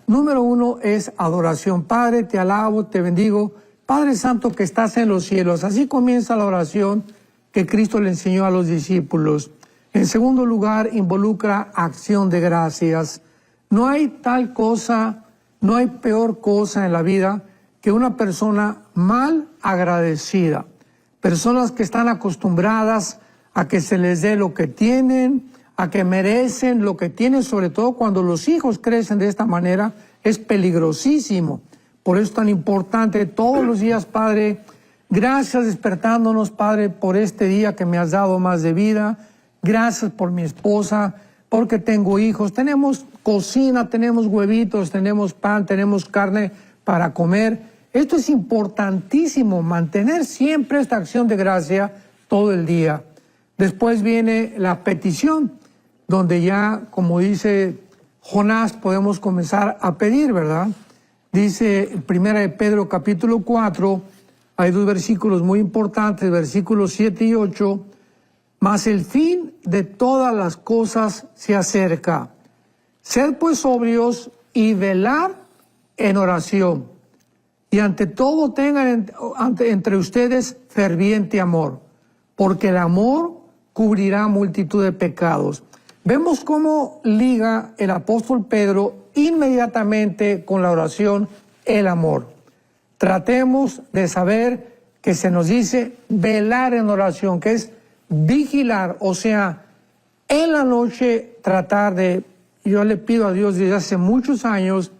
Número 1 es adoración. Padre, te alabo, te bendigo. Padre Santo que estás en los cielos. Así comienza la oración que Cristo le enseñó a los discípulos. En segundo lugar, involucra acción de gracias. No hay tal cosa, no hay peor cosa en la vida que una persona mal agradecida. Personas que están acostumbradas a que se les dé lo que tienen, a que merecen lo que tienen, sobre todo cuando los hijos crecen de esta manera, es peligrosísimo. Por eso es tan importante todos los días, Padre, gracias despertándonos, Padre, por este día que me has dado más de vida. Gracias por mi esposa, porque tengo hijos. Tenemos cocina, tenemos huevitos, tenemos pan, tenemos carne para comer. Esto es importantísimo, mantener siempre esta acción de gracia todo el día. Después viene la petición, donde ya, como dice Jonás, podemos comenzar a pedir, ¿verdad? Dice 1 de Pedro capítulo 4, hay dos versículos muy importantes, versículos 7 y 8. Mas el fin de todas las cosas se acerca. Sed pues sobrios y velad en oración. Y ante todo tengan entre ustedes ferviente amor, porque el amor cubrirá multitud de pecados. Vemos cómo liga el apóstol Pedro inmediatamente con la oración el amor. Tratemos de saber que se nos dice velar en oración, que es vigilar, o sea, en la noche tratar de, yo le pido a Dios desde hace muchos años,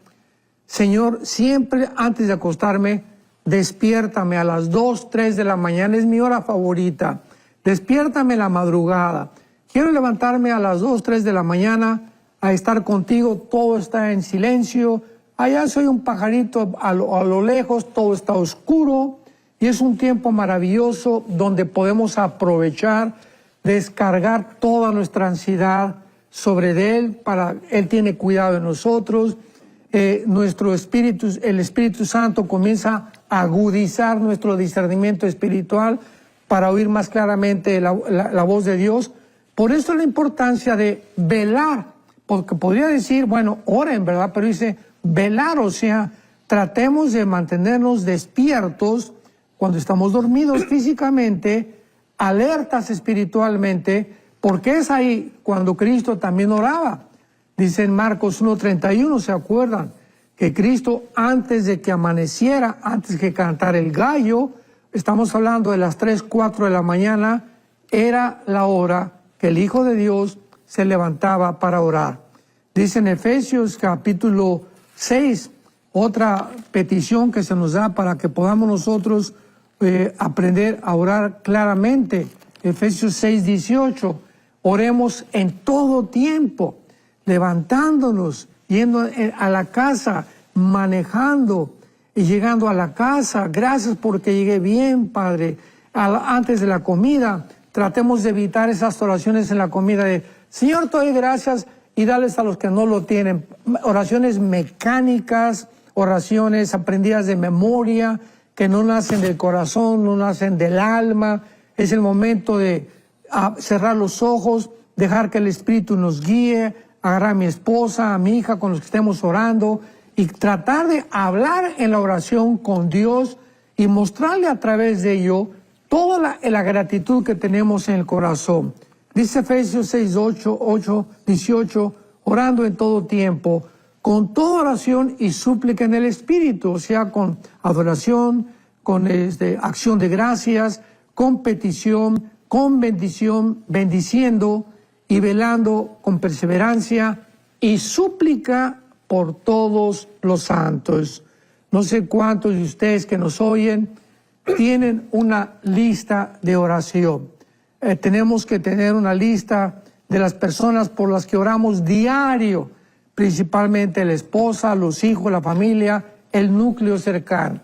Señor, siempre antes de acostarme, despiértame a las 2, 3 de la mañana, es mi hora favorita, despiértame en la madrugada, quiero levantarme a las 2, 3 de la mañana a estar contigo, todo está en silencio, allá soy un pajarito a lo lejos, todo está oscuro, y es un tiempo maravilloso donde podemos aprovechar, descargar toda nuestra ansiedad sobre Él, Él tiene cuidado de nosotros, nuestro espíritu, el Espíritu Santo comienza a agudizar nuestro discernimiento espiritual para oír más claramente la voz de Dios. Por eso la importancia de velar, porque podría decir, bueno, oren, ¿verdad? Pero dice velar, o sea, tratemos de mantenernos despiertos cuando estamos dormidos físicamente, alertas espiritualmente, porque es ahí cuando Cristo también oraba. Dice en Marcos 1:31, ¿se acuerdan? Que Cristo antes de que amaneciera, antes que cantara el gallo, estamos hablando de las 3, 4 de la mañana, era la hora que el Hijo de Dios se levantaba para orar. Dice en Efesios capítulo 6, otra petición que se nos da para que podamos nosotros aprender a orar claramente. Efesios 6:18, oremos en todo tiempo, levantándonos, yendo a la casa, manejando y llegando a la casa. Gracias porque llegué bien, Padre. Antes de la comida, tratemos de evitar esas oraciones en la comida de Señor, te doy gracias y dales a los que no lo tienen. Oraciones mecánicas, oraciones aprendidas de memoria, que no nacen del corazón, no nacen del alma. Es el momento de cerrar los ojos, dejar que el Espíritu nos guíe, agarrar a mi esposa, a mi hija con los que estemos orando y tratar de hablar en la oración con Dios y mostrarle a través de ello toda la gratitud que tenemos en el corazón. Dice Efesios 6:18, orando en todo tiempo, con toda oración y súplica en el Espíritu, o sea, con adoración, con acción de gracias, con petición, con bendición, bendiciendo y velando con perseverancia y súplica por todos los santos. No sé cuántos de ustedes que nos oyen tienen una lista de oración. Tenemos que tener una lista de las personas por las que oramos diario, principalmente la esposa, los hijos, la familia, el núcleo cercano.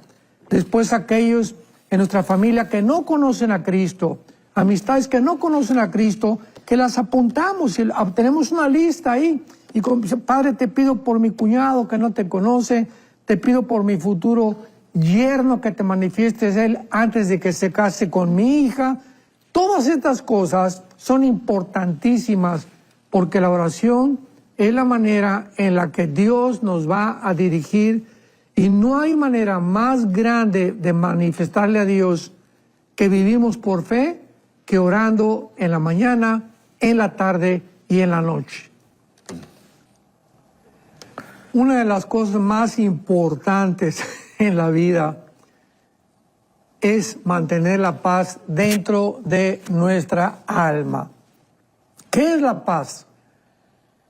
Después aquellos en nuestra familia que no conocen a Cristo, amistades que no conocen a Cristo, que las apuntamos y tenemos una lista ahí. Y Padre, te pido por mi cuñado que no te conoce, te pido por mi futuro yerno que te manifiestes él antes de que se case con mi hija. Todas estas cosas son importantísimas porque la oración es la manera en la que Dios nos va a dirigir, y no hay manera más grande de manifestarle a Dios que vivimos por fe que orando en la mañana, en la tarde y en la noche. Una de las cosas más importantes en la vida es mantener la paz dentro de nuestra alma. ¿Qué es la paz?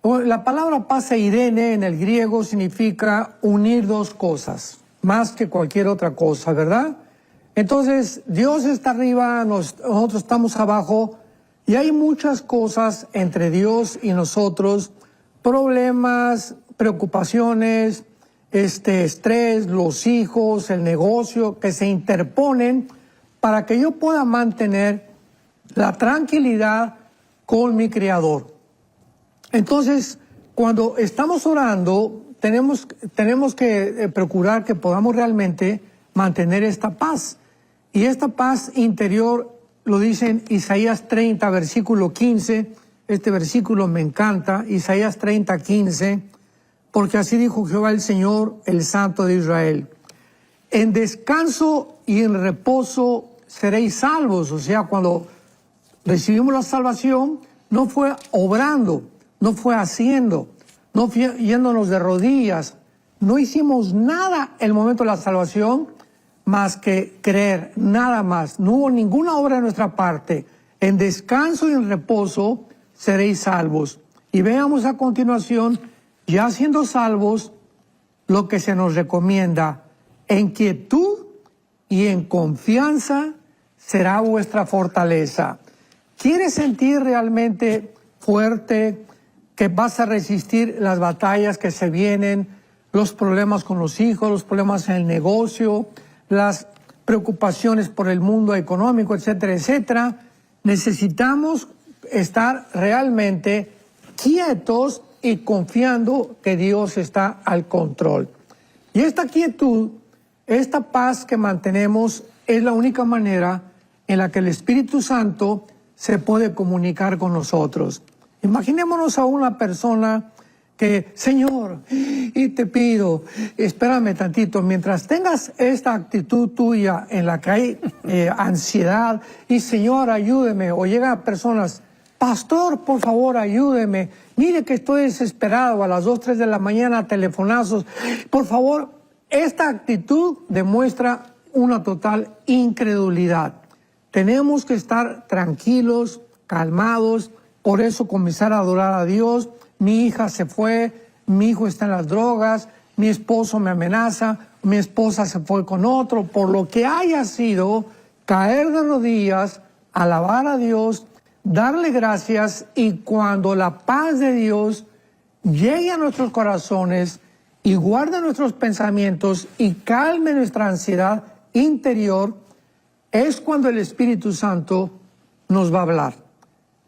La palabra paz eirene en el griego significa unir dos cosas, más que cualquier otra cosa, ¿verdad? Entonces, Dios está arriba, nosotros estamos abajo, y hay muchas cosas entre Dios y nosotros, problemas, preocupaciones, estrés, los hijos, el negocio, que se interponen para que yo pueda mantener la tranquilidad con mi Creador. Entonces, cuando estamos orando, tenemos que procurar que podamos realmente mantener esta paz. Y esta paz interior lo dice en Isaías 30, versículo 15. Este versículo me encanta, Isaías 30, 15. Porque así dijo Jehová el Señor, el Santo de Israel: en descanso y en reposo seréis salvos. O sea, cuando recibimos la salvación, no fue obrando, no fue haciendo, no fue yéndonos de rodillas. No hicimos nada en el momento de la salvación más que creer, nada más. No hubo ninguna obra de nuestra parte. En descanso y en reposo seréis salvos. Y veamos a continuación, ya siendo salvos, lo que se nos recomienda: en quietud y en confianza será vuestra fortaleza. ¿Quieres sentir realmente fuerte, que vas a resistir las batallas que se vienen, los problemas con los hijos, los problemas en el negocio, las preocupaciones por el mundo económico, etcétera, etcétera? Necesitamos estar realmente quietos y confiando que Dios está al control. Y esta quietud, esta paz que mantenemos, es la única manera en la que el Espíritu Santo se puede comunicar con nosotros. Imaginémonos a una persona que: Señor, y te pido, espérame tantito. Mientras tengas esta actitud tuya en la que hay ansiedad, y Señor, ayúdeme, o llegan personas: pastor, por favor, ayúdeme, mire que estoy desesperado, a las 2, 3 de la mañana, telefonazos, por favor. Esta actitud demuestra una total incredulidad. Tenemos que estar tranquilos, calmados. Por eso comenzar a adorar a Dios. Mi hija se fue, mi hijo está en las drogas, mi esposo me amenaza, mi esposa se fue con otro. Por lo que haya sido, caer de rodillas, alabar a Dios, darle gracias, y cuando la paz de Dios llegue a nuestros corazones y guarde nuestros pensamientos y calme nuestra ansiedad interior, es cuando el Espíritu Santo nos va a hablar.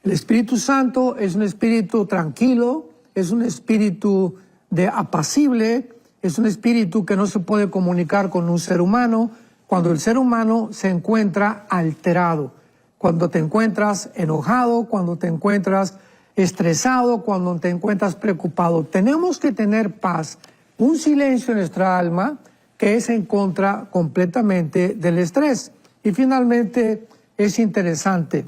El Espíritu Santo es un espíritu tranquilo, es un espíritu apacible, es un espíritu que no se puede comunicar con un ser humano cuando el ser humano se encuentra alterado, cuando te encuentras enojado, cuando te encuentras estresado, cuando te encuentras preocupado. Tenemos que tener paz, un silencio en nuestra alma que es en contra completamente del estrés. Y finalmente es interesante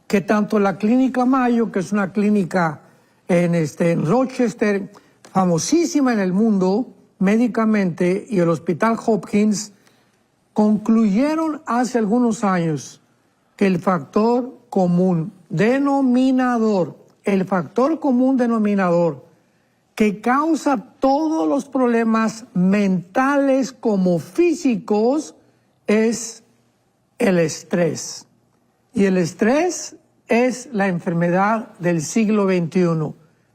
que tanto la Clínica Mayo, que es una clínica en Rochester, famosísima en el mundo médicamente, y el Hospital Hopkins, concluyeron hace algunos años que el factor común denominador que causa todos los problemas mentales como físicos es el estrés. Y el estrés es la enfermedad del siglo XXI.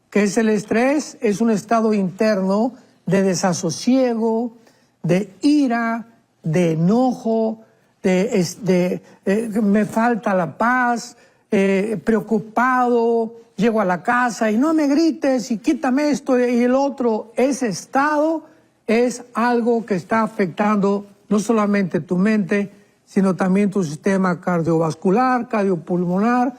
¿Qué es el estrés? Es un estado interno de desasosiego, de ira, de enojo, me falta la paz, preocupado, llego a la casa y no me grites y quítame esto y el otro. Ese estado es algo que está afectando no solamente tu mente, sino también tu sistema cardiovascular, cardiopulmonar,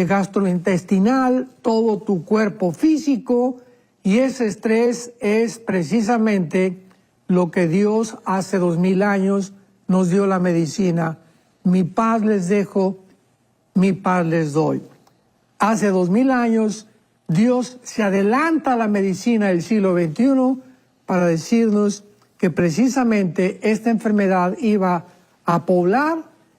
gastrointestinal, todo tu cuerpo físico, y ese estrés es precisamente lo que Dios hace 2000 años nos dio la medicina. Mi paz les dejo, mi paz les doy. Hace 2000 años Dios se adelanta a la medicina del siglo XXI para decirnos que precisamente esta enfermedad iba a poblar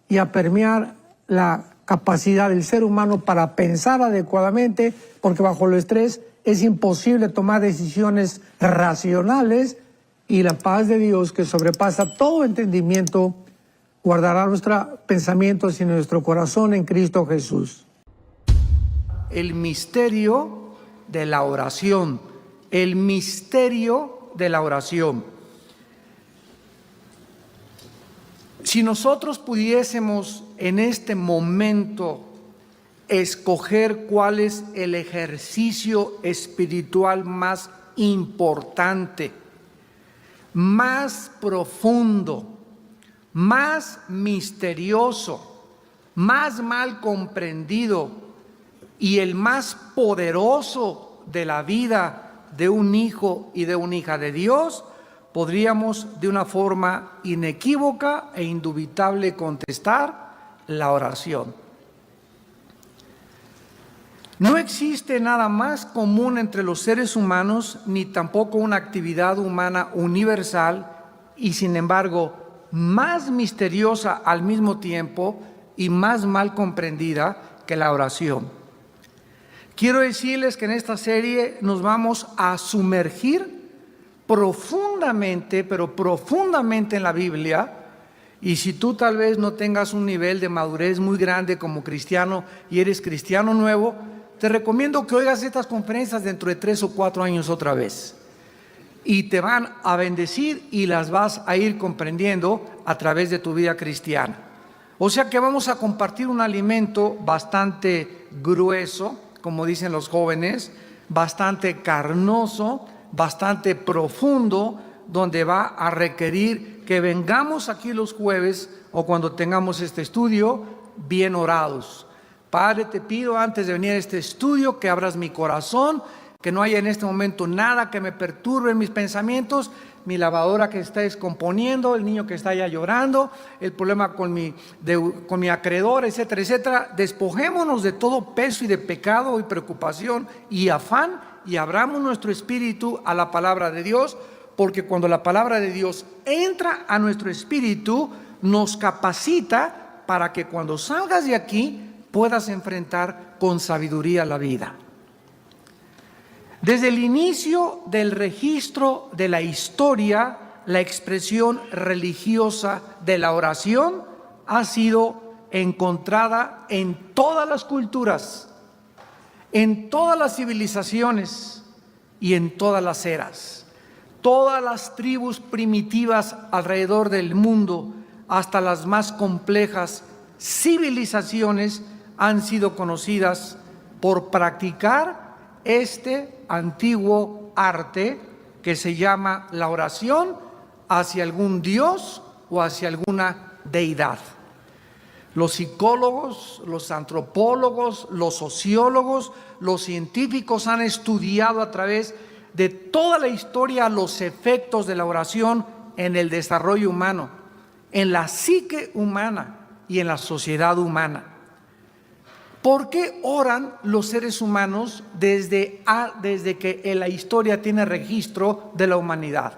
y a permear la capacidad del ser humano para pensar adecuadamente, porque bajo el estrés es imposible tomar decisiones racionales, y la paz de Dios, que sobrepasa todo entendimiento, guardará nuestros pensamientos y nuestro corazón en Cristo Jesús. El misterio de la oración, el misterio de la oración. Si nosotros pudiésemos en este momento escoger cuál es el ejercicio espiritual más importante, más profundo, más misterioso, más mal comprendido y el más poderoso de la vida de un hijo y de una hija de Dios, podríamos de una forma inequívoca e indubitable contestar: la oración. No existe nada más común entre los seres humanos, ni tampoco una actividad humana universal, y sin embargo más misteriosa al mismo tiempo y más mal comprendida que la oración. Quiero decirles que en esta serie nos vamos a sumergir profundamente, pero profundamente en la Biblia. Y si tú tal vez no tengas un nivel de madurez muy grande como cristiano y eres cristiano nuevo, te recomiendo que oigas estas conferencias dentro de 3 o 4 años otra vez. Y te van a bendecir y las vas a ir comprendiendo a través de tu vida cristiana. O sea que vamos a compartir un alimento bastante grueso, como dicen los jóvenes, bastante carnoso, bastante profundo, donde va a requerir que vengamos aquí los jueves o cuando tengamos este estudio bien orados. Padre, te pido antes de venir a este estudio que abras mi corazón, que no haya en este momento nada que me perturbe en mis pensamientos, mi lavadora que está descomponiendo, el niño que está ya llorando, el problema con mi acreedor, etcétera, etcétera. Despojémonos de todo peso y de pecado y preocupación y afán y abramos nuestro espíritu a la palabra de Dios, porque cuando la palabra de Dios entra a nuestro espíritu, nos capacita para que cuando salgas de aquí puedas enfrentar con sabiduría la vida. Desde el inicio del registro de la historia, la expresión religiosa de la oración ha sido encontrada en todas las culturas, en todas las civilizaciones y en todas las eras. Todas las tribus primitivas alrededor del mundo, hasta las más complejas civilizaciones, han sido conocidas por practicar este antiguo arte que se llama la oración hacia algún dios o hacia alguna deidad. Los psicólogos, los antropólogos, los sociólogos, los científicos han estudiado a través de toda la historia los efectos de la oración en el desarrollo humano, en la psique humana y en la sociedad humana. ¿Por qué oran los seres humanos desde que la historia tiene registro de la humanidad?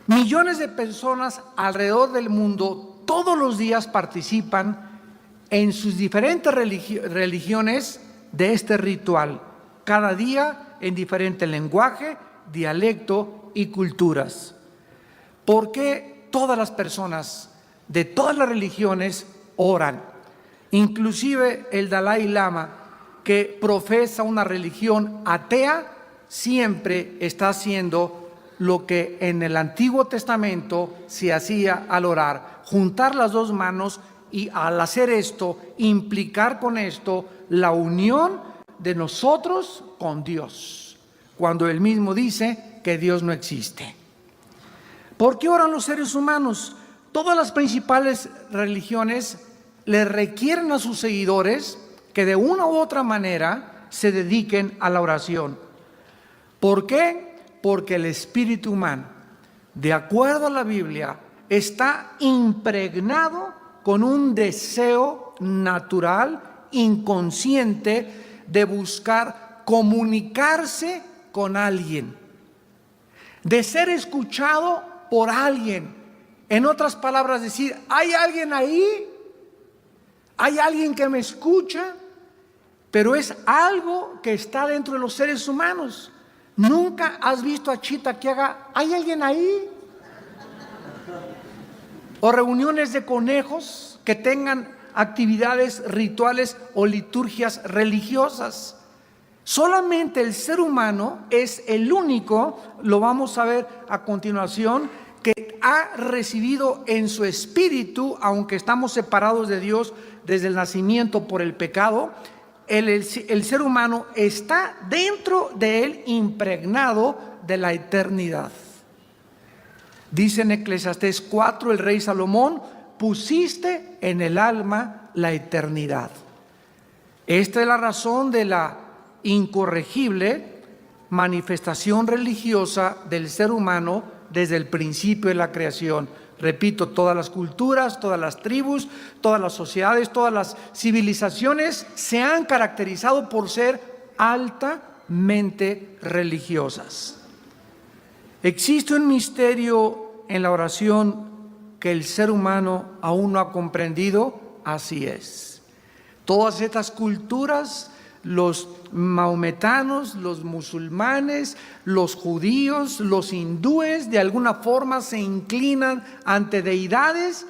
Millones de personas alrededor del mundo todos los días participan en sus diferentes religiones de este ritual, cada día en diferente lenguaje, dialecto y culturas. ¿Por qué todas las personas de todas las religiones oran? Inclusive el Dalai Lama, que profesa una religión atea, siempre está haciendo lo que en el Antiguo Testamento se hacía al orar: juntar las dos manos y al hacer esto, implicar con esto la unión de nosotros con Dios, cuando Él mismo dice que Dios no existe. ¿Por qué oran los seres humanos? Todas las principales religiones le requieren a sus seguidores que de una u otra manera se dediquen a la oración. ¿Por qué? Porque el espíritu humano, de acuerdo a la Biblia, está impregnado con un deseo natural, inconsciente, de buscar comunicarse con alguien, de ser escuchado por alguien. En otras palabras, decir, ¿hay alguien ahí? ¿Hay alguien que me escucha? Pero es algo que está dentro de los seres humanos. ¿Nunca has visto a Chita que haga, ¿hay alguien ahí? O reuniones de conejos que tengan actividades rituales o liturgias religiosas. Solamente el ser humano es el único, lo vamos a ver a continuación, que ha recibido en su espíritu, aunque estamos separados de Dios desde el nacimiento por el pecado, el ser humano está dentro de él, impregnado de la eternidad. Dice en Eclesiastés 4 el rey Salomón, pusiste en el alma la eternidad. Esta es la razón de la incorregible manifestación religiosa del ser humano desde el principio de la creación. Repito, todas las culturas, todas las tribus, todas las sociedades, todas las civilizaciones se han caracterizado por ser altamente religiosas. Existe un misterio en la oración que el ser humano aún no ha comprendido. Así es. Todas estas culturas, los maometanos, los musulmanes, los judíos, los hindúes, de alguna forma se inclinan ante deidades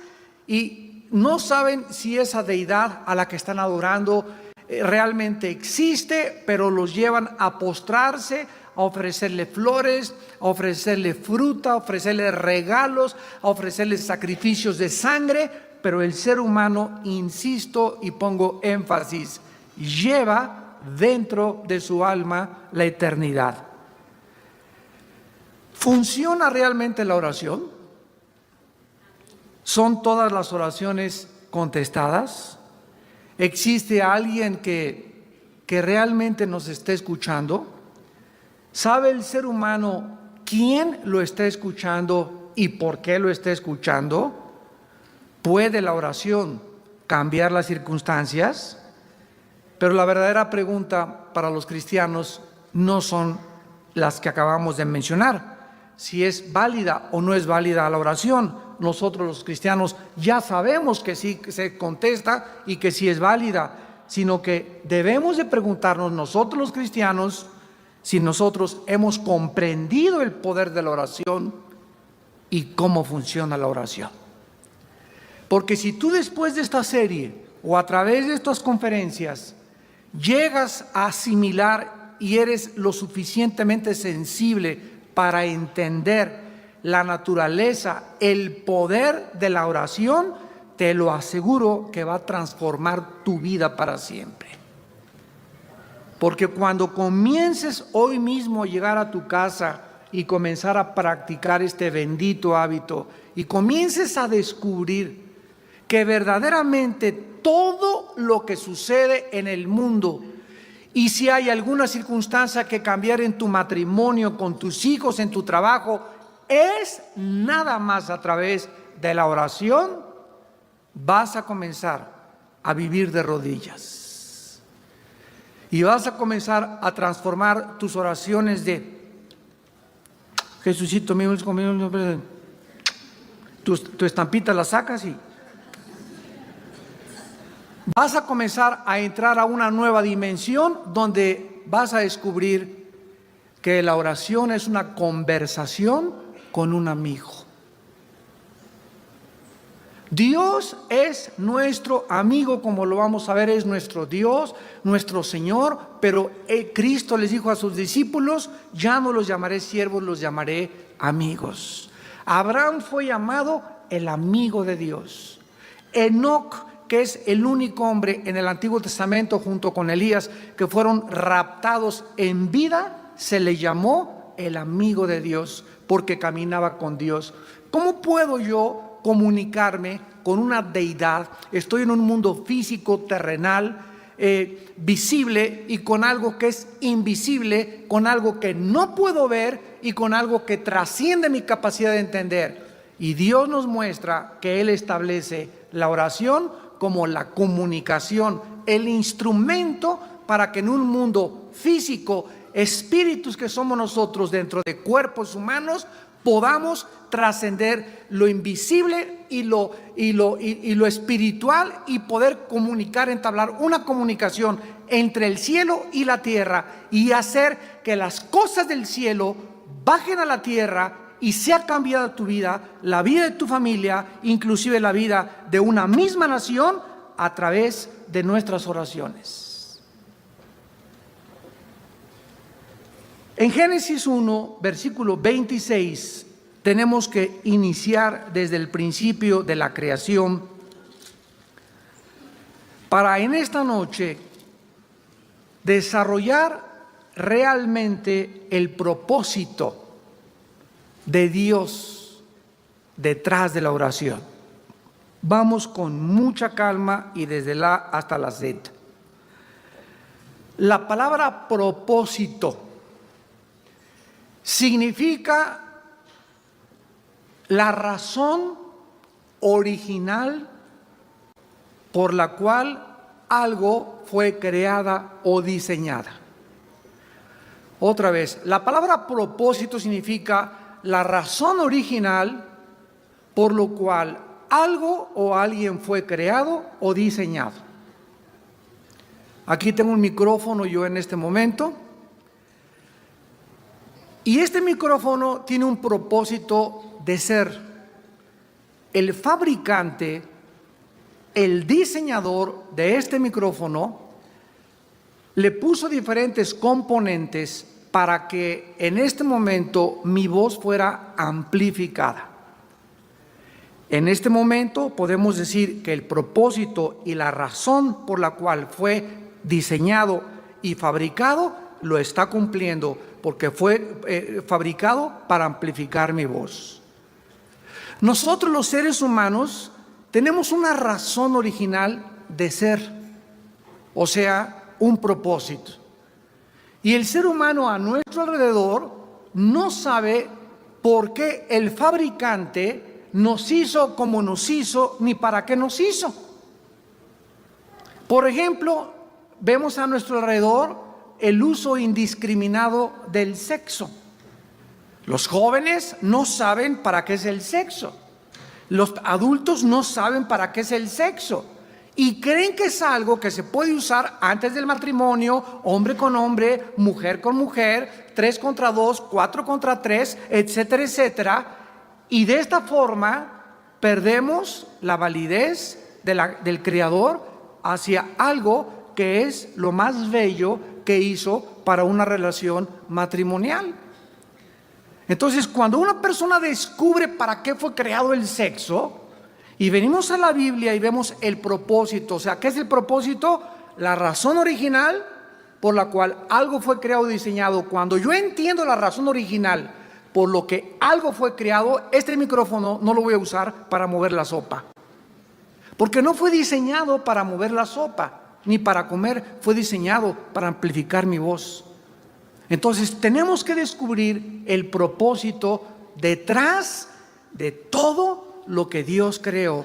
y no saben si esa deidad a la que están adorando realmente existe, pero los llevan a postrarse, a ofrecerle flores, a ofrecerle fruta, a ofrecerle regalos, a ofrecerle sacrificios de sangre, pero el ser humano, insisto y pongo énfasis, lleva dentro de su alma la eternidad. ¿Funciona realmente la oración? ¿Son todas las oraciones contestadas? ¿Existe alguien que realmente nos esté escuchando? ¿Sabe el ser humano quién lo está escuchando y por qué lo está escuchando? ¿Puede la oración cambiar las circunstancias? Pero la verdadera pregunta para los cristianos no son las que acabamos de mencionar. Si es válida o no es válida la oración. Nosotros los cristianos ya sabemos que sí se contesta y que sí es válida, sino que debemos de preguntarnos nosotros los cristianos si nosotros hemos comprendido el poder de la oración y cómo funciona la oración. Porque si tú después de esta serie o a través de estas conferencias llegas a asimilar y eres lo suficientemente sensible para entender la naturaleza, el poder de la oración, te lo aseguro que va a transformar tu vida para siempre. Porque cuando comiences hoy mismo a llegar a tu casa y comenzar a practicar este bendito hábito y comiences a descubrir que verdaderamente todo lo que sucede en el mundo, y si hay alguna circunstancia que cambiar en tu matrimonio, con tus hijos, en tu trabajo, es nada más a través de la oración, vas a comenzar a vivir de rodillas. Y vas a comenzar a transformar tus oraciones de Jesucito mío, tu estampita la sacas y vas a comenzar a entrar a una nueva dimensión donde vas a descubrir que la oración es una conversación con un amigo. Dios es nuestro amigo, como lo vamos a ver, es nuestro Dios, nuestro Señor, pero Cristo les dijo a sus discípulos, ya no los llamaré siervos, los llamaré amigos. Abraham fue llamado el amigo de Dios. Enoc, que es el único hombre en el Antiguo Testamento junto con Elías que fueron raptados en vida, se le llamó el amigo de Dios porque caminaba con Dios. ¿Cómo puedo yo comunicarme con una deidad? Estoy en un mundo físico, terrenal, visible y con algo que es invisible, con algo que no puedo ver y con algo que trasciende mi capacidad de entender. Y Dios nos muestra que Él establece la oración como la comunicación, el instrumento para que en un mundo físico, espíritus que somos nosotros dentro de cuerpos humanos, podamos trascender lo invisible y lo espiritual y poder comunicar, entablar una comunicación entre el cielo y la tierra y hacer que las cosas del cielo bajen a la tierra y sea cambiada tu vida, la vida de tu familia, inclusive la vida de una misma nación a través de nuestras oraciones. En Génesis 1, versículo 26, tenemos que iniciar desde el principio de la creación para en esta noche desarrollar realmente el propósito de Dios detrás de la oración. Vamos con mucha calma y desde la A hasta la Z. La palabra propósito significa la razón original por la cual algo fue creada o diseñada. Otra vez, la palabra propósito significa la razón original por lo cual algo o alguien fue creado o diseñado. Aquí tengo un micrófono yo en este momento. Y este micrófono tiene un propósito de ser. El fabricante, el diseñador de este micrófono, le puso diferentes componentes para que en este momento mi voz fuera amplificada. En este momento podemos decir que el propósito y la razón por la cual fue diseñado y fabricado lo está cumpliendo, porque fue fabricado para amplificar mi voz. Nosotros los seres humanos tenemos una razón original de ser, o sea, un propósito. Y el ser humano a nuestro alrededor no sabe por qué el fabricante nos hizo como nos hizo, ni para qué nos hizo. Por ejemplo, vemos a nuestro alrededor el uso indiscriminado del sexo. Los jóvenes no saben para qué es el sexo. Los adultos no saben para qué es el sexo. Y creen que es algo que se puede usar antes del matrimonio, hombre con hombre, mujer con mujer, 3 contra 2, 4 contra 3, etcétera, etcétera. Y de esta forma perdemos la validez del Creador hacia algo que es lo más bello que hizo para una relación matrimonial. Entonces, cuando una persona descubre para qué fue creado el sexo, y venimos a la Biblia y vemos el propósito, o sea, ¿qué es el propósito? La razón original por la cual algo fue creado y diseñado. Cuando yo entiendo la razón original por lo que algo fue creado, este micrófono no lo voy a usar para mover la sopa, porque no fue diseñado para mover la sopa, ni para comer, fue diseñado para amplificar mi voz. Entonces tenemos que descubrir el propósito detrás de todo lo que Dios creó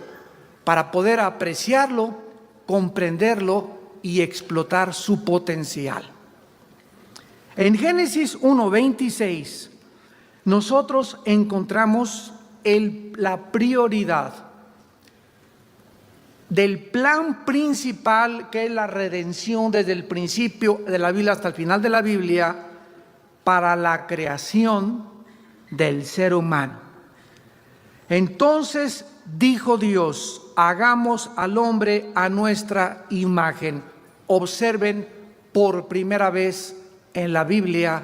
para poder apreciarlo, comprenderlo y explotar su potencial. En Génesis 1:26 nosotros encontramos la prioridad del plan principal, que es la redención desde el principio de la Biblia hasta el final de la Biblia, para la creación del ser humano. Entonces dijo Dios: hagamos al hombre a nuestra imagen. Observen por primera vez en la Biblia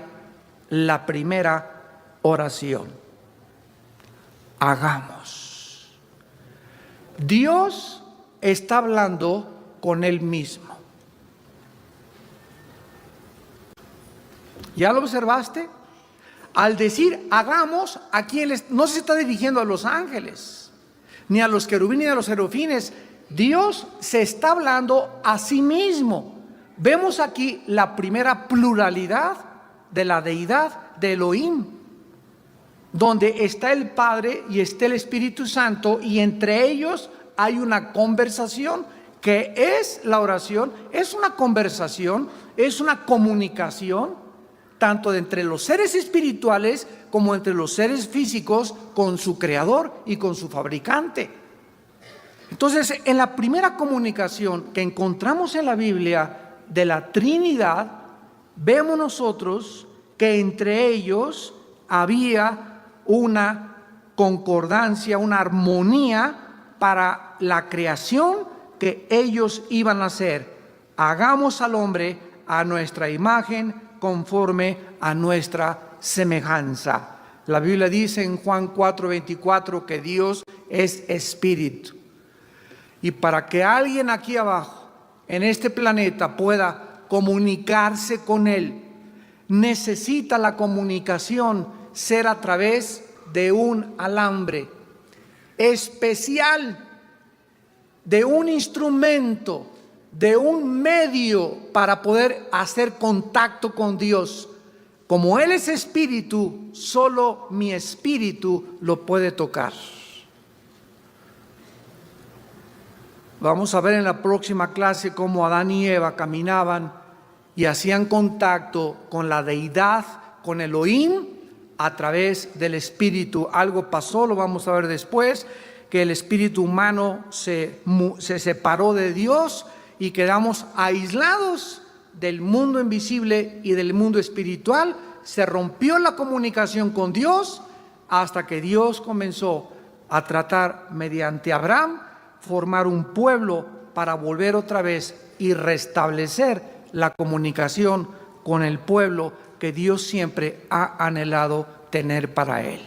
la primera oración. Hagamos. Dios está hablando con Él mismo. ¿Ya lo observaste? Al decir hagamos, aquí no se está dirigiendo a los ángeles, ni a los querubines, ni a los serafines. Dios se está hablando a sí mismo. vemos aquí la primera pluralidad de la deidad de Elohim, donde está el Padre y está el Espíritu Santo, y entre ellos hay una conversación que es la oración. Es una conversación, es una comunicación, tanto entre los seres espirituales como entre los seres físicos con su creador y con su fabricante. Entonces, en la primera comunicación que encontramos en la Biblia de la Trinidad, vemos nosotros que entre ellos había una concordancia, una armonía para la creación que ellos iban a hacer. Hagamos al hombre a nuestra imagen, conforme a nuestra semejanza. La Biblia dice en Juan 4:24 que Dios es espíritu. Y para que alguien aquí abajo, en este planeta, pueda comunicarse con Él, necesita la comunicación ser a través de un alambre especial, de un instrumento, de un medio para poder hacer contacto con Dios. Como Él es espíritu, solo mi espíritu lo puede tocar. Vamos a ver en la próxima clase cómo Adán y Eva caminaban y hacían contacto con la deidad, con Elohim, a través del espíritu. Algo pasó, lo vamos a ver después, que el espíritu humano se separó de Dios y quedamos aislados del mundo invisible y del mundo espiritual. Se rompió la comunicación con Dios hasta que Dios comenzó a tratar mediante Abraham, formar un pueblo para volver otra vez y restablecer la comunicación con el pueblo que Dios siempre ha anhelado tener para Él.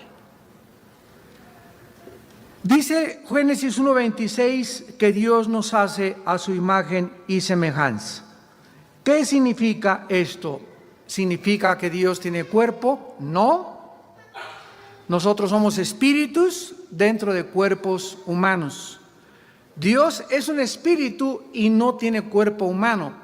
Dice Génesis 1:26 que Dios nos hace a su imagen y semejanza. ¿Qué significa esto? ¿Significa que Dios tiene cuerpo? No. Nosotros somos espíritus dentro de cuerpos humanos. Dios es un espíritu y no tiene cuerpo humano.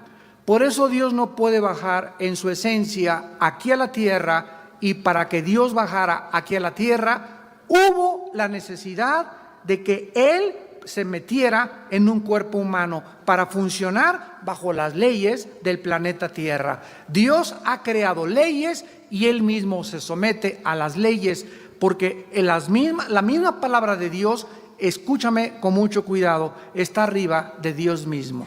Por eso Dios no puede bajar en su esencia aquí a la tierra, y para que Dios bajara aquí a la tierra, hubo la necesidad de que Él se metiera en un cuerpo humano para funcionar bajo las leyes del planeta Tierra. Dios ha creado leyes y Él mismo se somete a las leyes, porque la misma palabra de Dios, escúchame con mucho cuidado, está arriba de Dios mismo,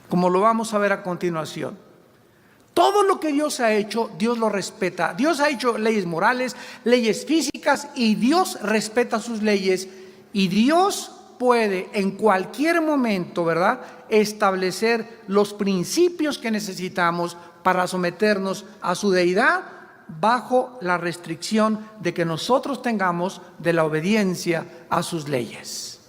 como lo vamos a ver a continuación. Todo lo que Dios ha hecho, Dios lo respeta. Dios ha hecho leyes morales, leyes físicas, y Dios respeta sus leyes. Y Dios puede en cualquier momento, ¿verdad?, establecer los principios que necesitamos para someternos a su deidad, bajo la restricción de que nosotros tengamos de la obediencia a sus leyes.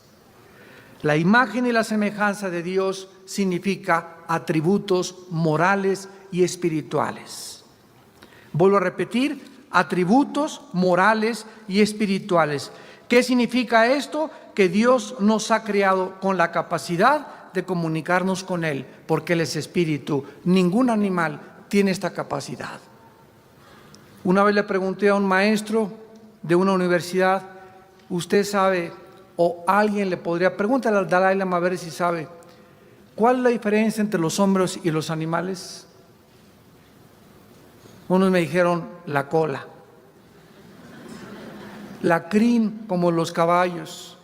La imagen y la semejanza de Dios significa atributos morales y espirituales. Vuelvo a repetir, atributos morales y espirituales. ¿Qué significa esto? Que Dios nos ha creado con la capacidad de comunicarnos con Él, porque Él es espíritu. Ningún animal tiene esta capacidad. Una vez le pregunté a un maestro de una universidad, ¿usted sabe, o alguien le podría, pregúntale al Dalai Lama a ver si sabe, ¿cuál es la diferencia entre los hombres y los animales? Unos me dijeron la cola, la crin como los caballos,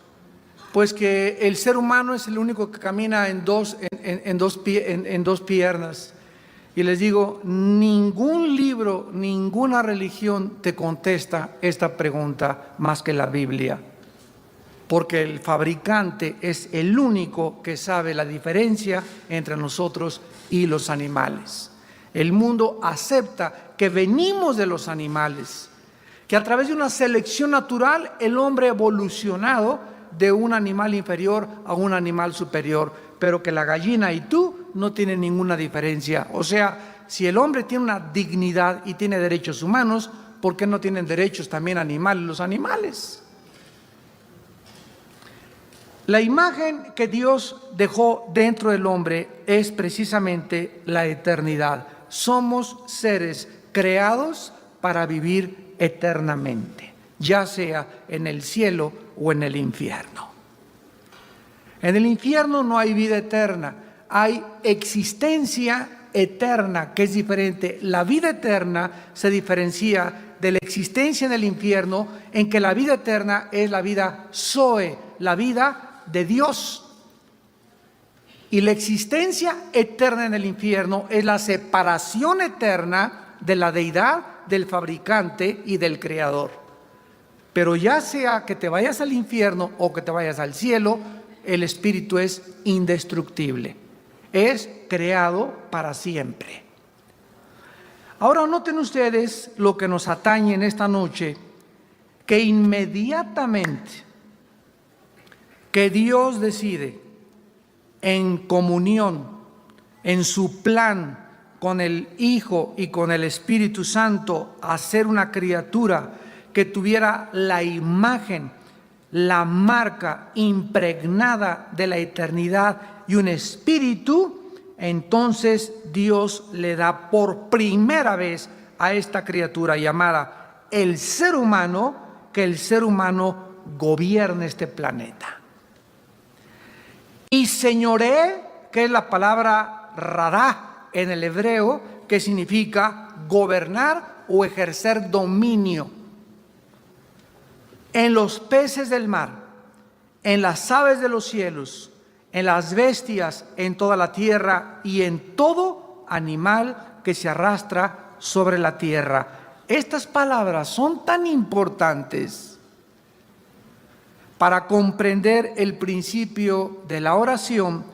pues que el ser humano es el único que camina en dos piernas. Y les digo, ningún libro, ninguna religión te contesta esta pregunta más que la Biblia, porque el fabricante es el único que sabe la diferencia entre nosotros y los animales. El mundo acepta que venimos de los animales, que a través de una selección natural el hombre ha evolucionado de un animal inferior a un animal superior, pero que la gallina y tú no tienen ninguna diferencia. O sea, si el hombre tiene una dignidad y tiene derechos humanos, ¿por qué no tienen derechos también animales los animales? La imagen que Dios dejó dentro del hombre es precisamente la eternidad. Somos seres creados para vivir eternamente, ya sea en el cielo o en el infierno. En el infierno no hay vida eterna, hay existencia eterna, que es diferente. La vida eterna se diferencia de la existencia en el infierno, en que la vida eterna es la vida Zoe, la vida de Dios. Y la existencia eterna en el infierno es la separación eterna de la deidad, del fabricante y del creador. Pero ya sea que te vayas al infierno o que te vayas al cielo, el espíritu es indestructible, es creado para siempre. Ahora noten ustedes lo que nos atañe en esta noche, que inmediatamente que Dios decide en comunión, en su plan con el Hijo y con el Espíritu Santo, hacer una criatura que tuviera la imagen, la marca impregnada de la eternidad y un espíritu, entonces Dios le da por primera vez a esta criatura llamada el ser humano, que el ser humano gobierne este planeta. Y señoré, que es la palabra radá en el hebreo, que significa gobernar o ejercer dominio. En los peces del mar, en las aves de los cielos, en las bestias, en toda la tierra y en todo animal que se arrastra sobre la tierra. Estas palabras son tan importantes para comprender el principio de la oración,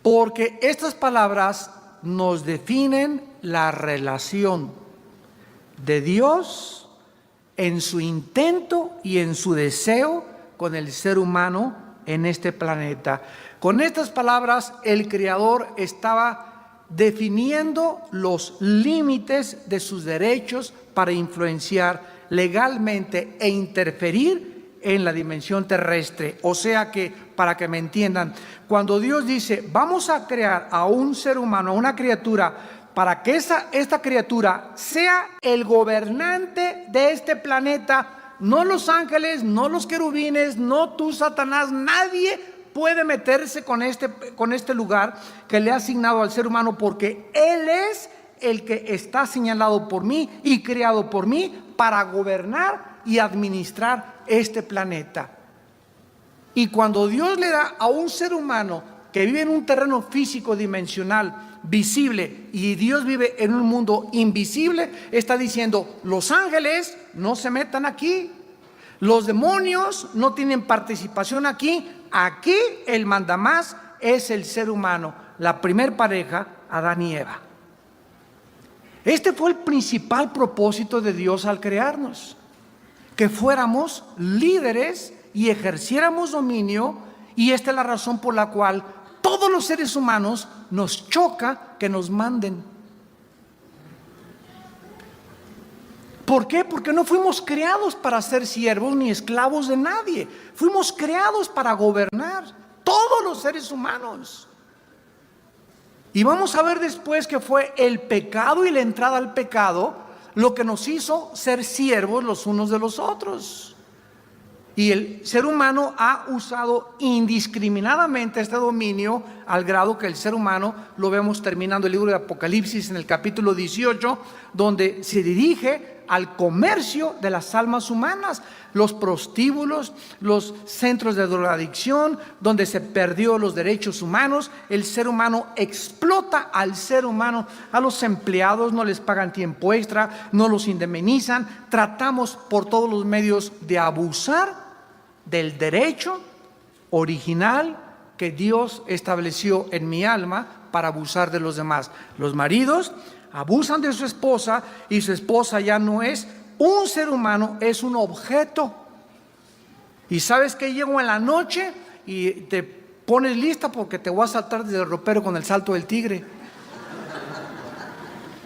porque estas palabras nos definen la relación de Dios en su intento y en su deseo con el ser humano en este planeta. Con estas palabras, el Creador estaba definiendo los límites de sus derechos para influenciar legalmente e interferir en la dimensión terrestre. O sea que, para que me entiendan, cuando Dios dice, vamos a crear a un ser humano, a una criatura, para que esta criatura sea el gobernante de este planeta, no los ángeles, no los querubines, no tú, Satanás, nadie puede meterse con este lugar que le ha asignado al ser humano, porque Él es el que está señalado por mí y creado por mí para gobernar y administrar este planeta. Y cuando Dios le da a un ser humano que vive en un terreno físico dimensional visible y Dios vive en un mundo invisible, está diciendo, los ángeles no se metan aquí, los demonios no tienen participación aquí, aquí el mandamás es el ser humano, la primer pareja, Adán y Eva. Este fue el principal propósito de Dios al crearnos, que fuéramos líderes y ejerciéramos dominio, y esta es la razón por la cual todos los seres humanos nos choca que nos manden. ¿Por qué? Porque no fuimos creados para ser siervos ni esclavos de nadie. Fuimos creados para gobernar, todos los seres humanos. Y vamos a ver después que fue el pecado y la entrada al pecado lo que nos hizo ser siervos los unos de los otros. Y el ser humano ha usado indiscriminadamente este dominio, al grado que el ser humano, lo vemos terminando el libro de Apocalipsis en el capítulo 18, donde se dirige al comercio de las almas humanas, los prostíbulos, los centros de drogadicción, donde se perdió los derechos humanos. El ser humano explota al ser humano, a los empleados no les pagan tiempo extra, no los indemnizan. Tratamos por todos los medios de abusar del derecho original que Dios estableció en mi alma para abusar de los demás. Los maridos abusan de su esposa y su esposa ya no es un ser humano, es un objeto. Y sabes que llego en la noche y te pones lista porque te voy a saltar desde el ropero con el salto del tigre.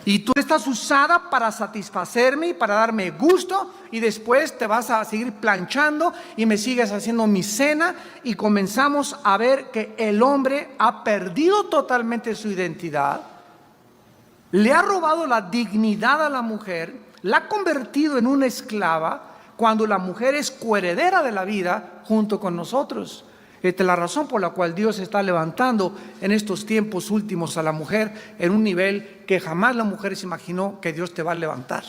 Y tú estás usada para satisfacerme y para darme gusto, y después te vas a seguir planchando y me sigues haciendo mi cena, y comenzamos a ver que el hombre ha perdido totalmente su identidad, le ha robado la dignidad a la mujer, la ha convertido en una esclava, cuando la mujer es coheredera de la vida junto con nosotros. Esta es la razón por la cual Dios está levantando en estos tiempos últimos a la mujer en un nivel que jamás la mujer se imaginó que Dios te va a levantar.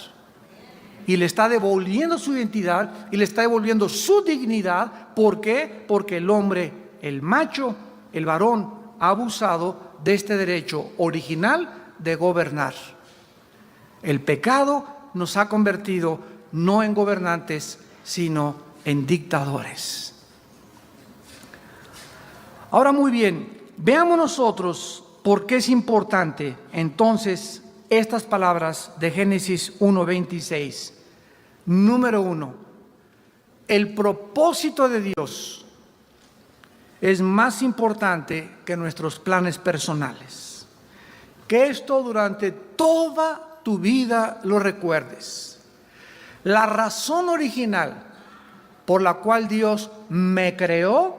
Y le está devolviendo su identidad y le está devolviendo su dignidad. ¿Por qué? Porque el hombre, el macho, el varón, ha abusado de este derecho original de gobernar. El pecado nos ha convertido no en gobernantes, sino en dictadores. Ahora, muy bien, veamos nosotros por qué es importante entonces estas palabras de Génesis 1:26. Número 1, el propósito de Dios es más importante que nuestros planes personales. Que esto durante toda tu vida lo recuerdes. La razón original por la cual Dios me creó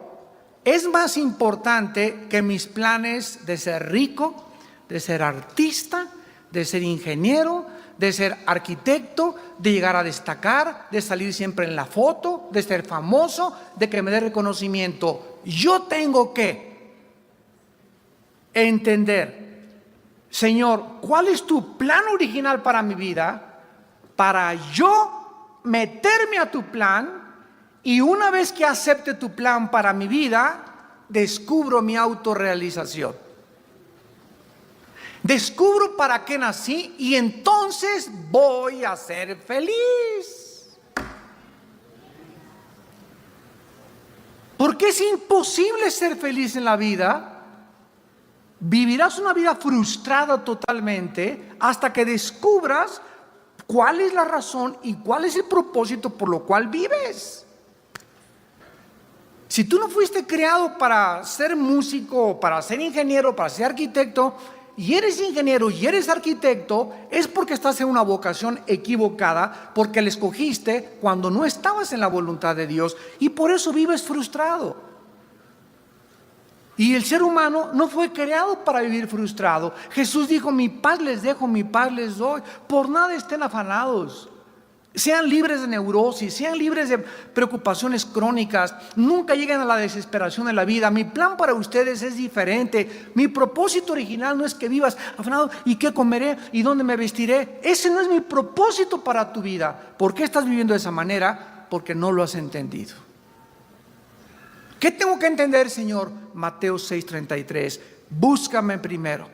es más importante que mis planes de ser rico, de ser artista, de ser ingeniero, de ser arquitecto, de llegar a destacar, de salir siempre en la foto, de ser famoso, de que me dé reconocimiento. Yo tengo que entender, Señor, ¿cuál es tu plan original para mi vida? Para yo meterme a tu plan. Y una vez que acepte tu plan para mi vida, descubro mi autorrealización. Descubro para qué nací y entonces voy a ser feliz. Porque es imposible ser feliz en la vida. Vivirás una vida frustrada totalmente hasta que descubras cuál es la razón y cuál es el propósito por lo cual vives. Si tú no fuiste creado para ser músico, para ser ingeniero, para ser arquitecto, y eres ingeniero y eres arquitecto, es porque estás en una vocación equivocada, porque la escogiste cuando no estabas en la voluntad de Dios, y por eso vives frustrado. Y el ser humano no fue creado para vivir frustrado. Jesús dijo: mi paz les dejo, mi paz les doy. Por nada estén afanados. Sean libres de neurosis, sean libres de preocupaciones crónicas, nunca lleguen a la desesperación en la vida. Mi plan para ustedes es diferente. Mi propósito original no es que vivas afanado y qué comeré y dónde me vestiré. Ese no es mi propósito para tu vida. ¿Por qué estás viviendo de esa manera? Porque no lo has entendido. ¿Qué tengo que entender, Señor? Mateo 6:33. Búscame primero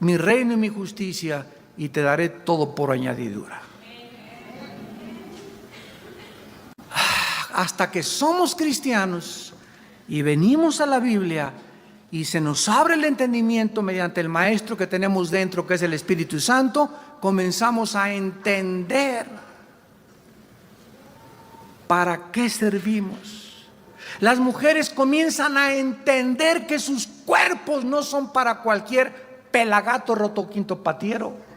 mi reino y mi justicia, y te daré todo por añadidura. Hasta que somos cristianos y venimos a la Biblia y se nos abre el entendimiento mediante el maestro que tenemos dentro, que es el Espíritu Santo, comenzamos a entender para qué servimos. Las mujeres comienzan a entender que sus cuerpos no son para cualquier pelagato roto quinto patiero,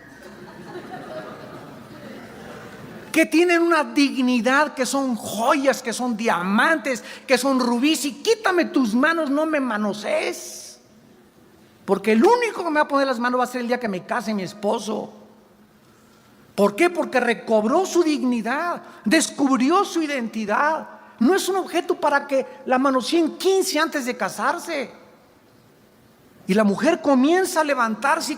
que tienen una dignidad, que son joyas, que son diamantes, que son rubíes. Y quítame tus manos, no me manosees, porque el único que me va a poner las manos va a ser el día que me case mi esposo. ¿Por qué? Porque recobró su dignidad, descubrió su identidad. No es un objeto para que la manoseen 15 antes de casarse. Y la mujer comienza a levantarse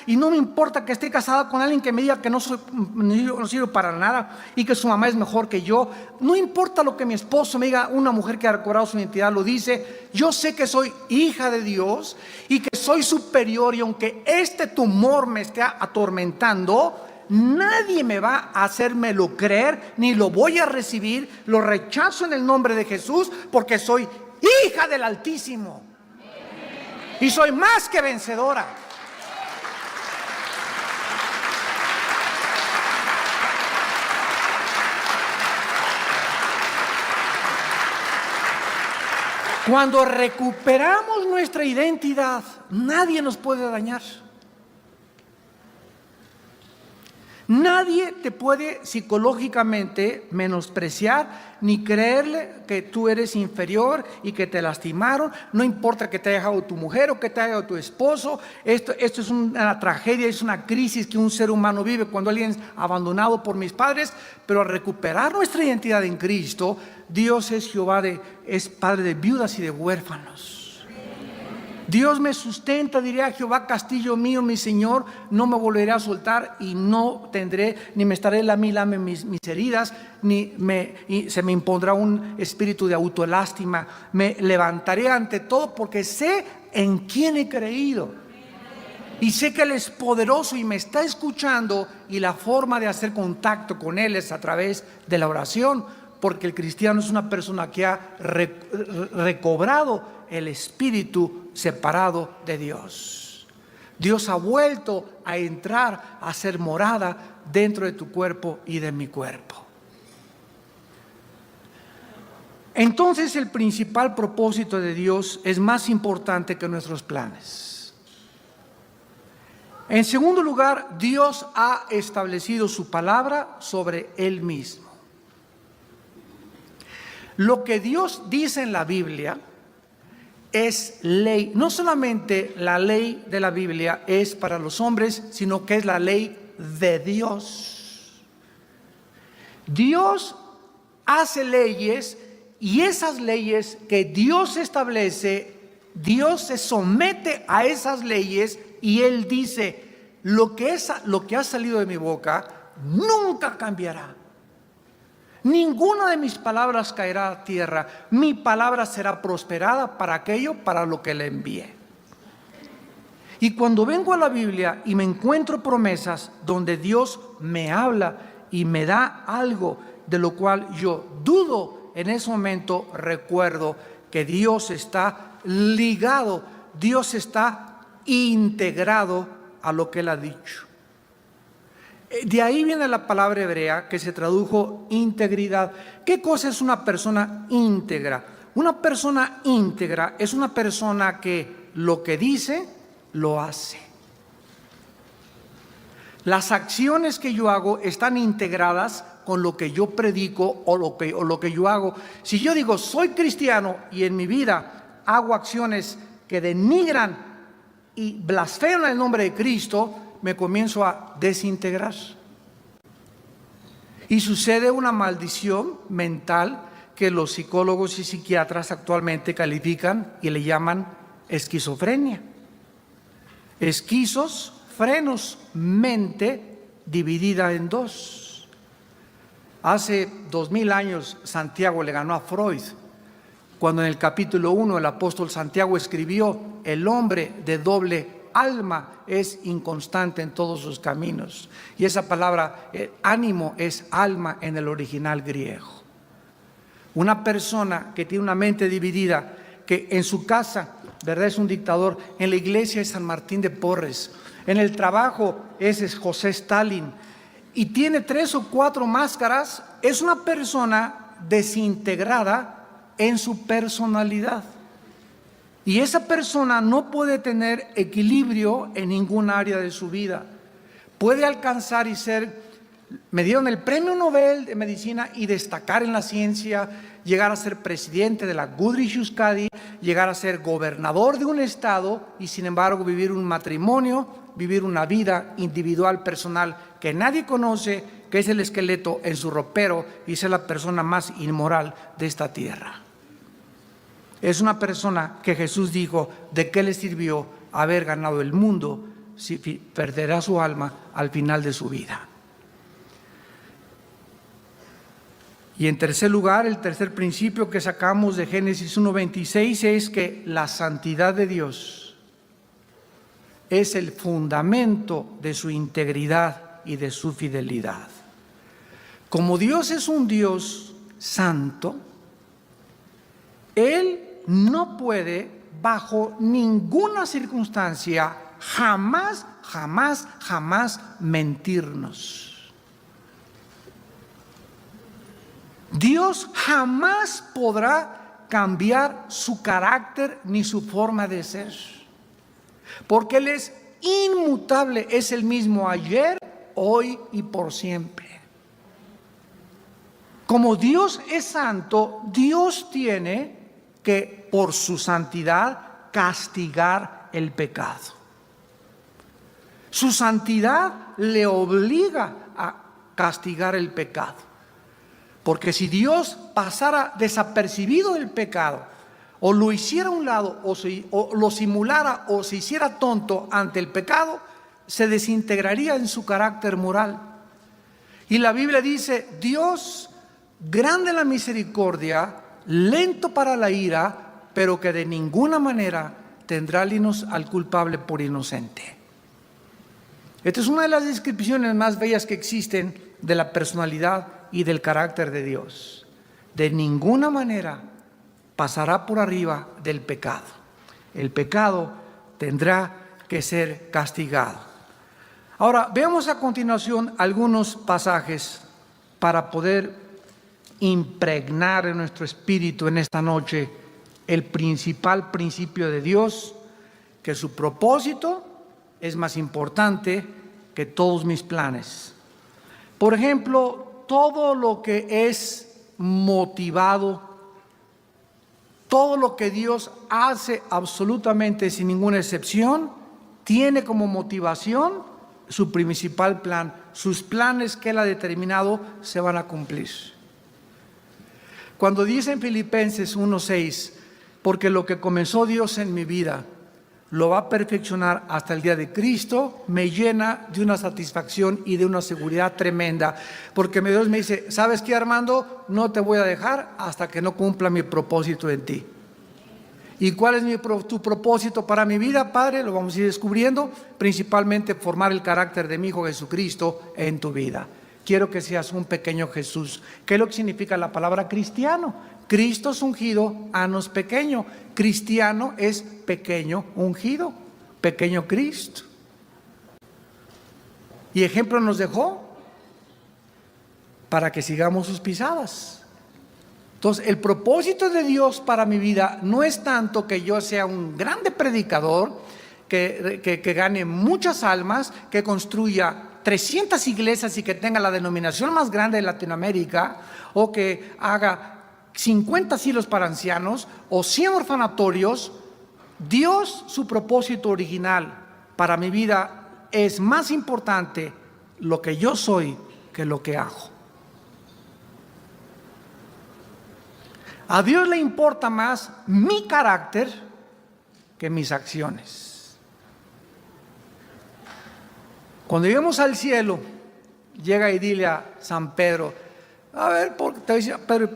y no me importa que esté casada con alguien que me diga que no sirve para nada y que su mamá es mejor que yo. No importa lo que mi esposo me diga. Una mujer que ha recobrado su identidad lo dice: yo sé que soy hija de Dios y que soy superior, y aunque este tumor me esté atormentando, nadie me va a hacérmelo creer, ni lo voy a recibir. Lo rechazo en el nombre de Jesús, porque soy hija del Altísimo. Y soy más que vencedora. Cuando recuperamos nuestra identidad, nadie nos puede dañar. Nadie te puede psicológicamente menospreciar ni creerle que tú eres inferior y que te lastimaron. No importa que te haya dejado tu mujer o que te haya dejado tu esposo. Esto es una tragedia, es una crisis que un ser humano vive cuando alguien es abandonado por mis padres. Pero al recuperar nuestra identidad en Cristo, Dios es Jehová, es Padre de viudas y de huérfanos. Dios me sustenta, diría Jehová, castillo mío, mi Señor, no me volveré a soltar y no tendré, ni me estaré lame mis heridas, y se me impondrá un espíritu de autolástima. Me levantaré ante todo porque sé en quién he creído. Y sé que Él es poderoso y me está escuchando, y la forma de hacer contacto con Él es a través de la oración, porque el cristiano es una persona que ha recobrado el espíritu separado de Dios. Dios ha vuelto a entrar, a ser morada dentro de tu cuerpo y de mi cuerpo. Entonces el principal propósito de Dios es más importante que nuestros planes. En segundo lugar, Dios ha establecido su palabra sobre Él mismo. Lo que Dios dice en la Biblia es ley. No solamente la ley de la Biblia es para los hombres, sino que es la ley de Dios. Dios hace leyes, y esas leyes que Dios establece, Dios se somete a esas leyes y Él dice: lo que ha salido de mi boca nunca cambiará. Ninguna de mis palabras caerá a tierra. Mi palabra será prosperada para aquello para lo que le envié. Y cuando vengo a la Biblia y me encuentro promesas donde Dios me habla y me da algo de lo cual yo dudo, en ese momento recuerdo que Dios está ligado, Dios está integrado a lo que Él ha dicho. De ahí viene la palabra hebrea que se tradujo integridad. ¿Qué cosa es una persona íntegra? Una persona íntegra es una persona que lo que dice, lo hace. Las acciones que yo hago están integradas con lo que yo predico o lo que yo hago. Si yo digo soy cristiano y en mi vida hago acciones que denigran y blasfeman el nombre de Cristo, me comienzo a desintegrar. Y sucede una maldición mental que los psicólogos y psiquiatras actualmente califican y le llaman esquizofrenia. Esquizos, frenos, mente dividida en dos. Hace 2000 años Santiago le ganó a Freud, cuando en el capítulo 1 el apóstol Santiago escribió: el hombre de doble alma es inconstante en todos sus caminos. Y esa palabra ánimo es alma en el original griego. Una persona que tiene una mente dividida, que en su casa, ¿verdad?, es un dictador, en la iglesia es San Martín de Porres, en el trabajo es José Stalin, y tiene 3 o 4 máscaras, es una persona desintegrada en su personalidad. Y esa persona no puede tener equilibrio en ningún área de su vida. Puede alcanzar y me dieron el premio Nobel de Medicina y destacar en la ciencia, llegar a ser presidente de la Goodrich Euskadi, llegar a ser gobernador de un estado y sin embargo vivir un matrimonio, vivir una vida individual, personal, que nadie conoce, que es el esqueleto en su ropero y ser la persona más inmoral de esta tierra. Es una persona que Jesús dijo: ¿de qué le sirvió haber ganado el mundo si perderá su alma al final de su vida? Y en tercer lugar, el tercer principio que sacamos de Génesis 1:26 es que la santidad de Dios es el fundamento de su integridad y de su fidelidad. Como Dios es un Dios santo, Él no puede, bajo ninguna circunstancia, jamás mentirnos. Dios jamás podrá cambiar su carácter ni su forma de ser, porque Él es inmutable, es el mismo ayer, hoy y por siempre. Como Dios es santo, Dios tiene que, por su santidad, castigar el pecado. Su santidad le obliga a castigar el pecado. Porque si Dios pasara desapercibido el pecado, o lo hiciera a un lado, o lo simulara, o se hiciera tonto ante el pecado, se desintegraría en su carácter moral. Y la Biblia dice: Dios, grande en la misericordia, lento para la ira, pero que de ninguna manera tendrá al culpable por inocente. Esta es una de las descripciones más bellas que existen de la personalidad y del carácter de Dios. De ninguna manera pasará por arriba del pecado. El pecado tendrá que ser castigado. Ahora, veamos a continuación algunos pasajes para poder impregnar en nuestro espíritu en esta noche el principal principio de Dios, que su propósito es más importante que todos mis planes. Por ejemplo, todo lo que es motivado, todo lo que Dios hace absolutamente sin ninguna excepción, tiene como motivación su principal plan. Sus planes que Él ha determinado se van a cumplir. Cuando dice en Filipenses 1:6, porque lo que comenzó Dios en mi vida lo va a perfeccionar hasta el día de Cristo, me llena de una satisfacción y de una seguridad tremenda, porque Dios me dice: ¿sabes qué, Armando? No te voy a dejar hasta que no cumpla mi propósito en ti. ¿Y cuál es tu propósito para mi vida, Padre? Lo vamos a ir descubriendo, principalmente formar el carácter de mi Hijo Jesucristo en tu vida. Quiero que seas un pequeño Jesús. ¿Qué es lo que significa la palabra cristiano? Cristo es ungido, anos pequeño. Cristiano es pequeño ungido, pequeño Cristo. Y ejemplo nos dejó para que sigamos sus pisadas. Entonces, el propósito de Dios para mi vida no es tanto que yo sea un grande predicador, que gane muchas almas, que construya 300 iglesias y que tenga la denominación más grande de Latinoamérica, o que haga 50 asilos para ancianos o 100 orfanatorios. Dios, su propósito original para mi vida es más importante lo que yo soy que lo que hago. A Dios le importa más mi carácter que mis acciones. Cuando lleguemos al cielo, llega y dile a San Pedro: a ver, te dice Pedro,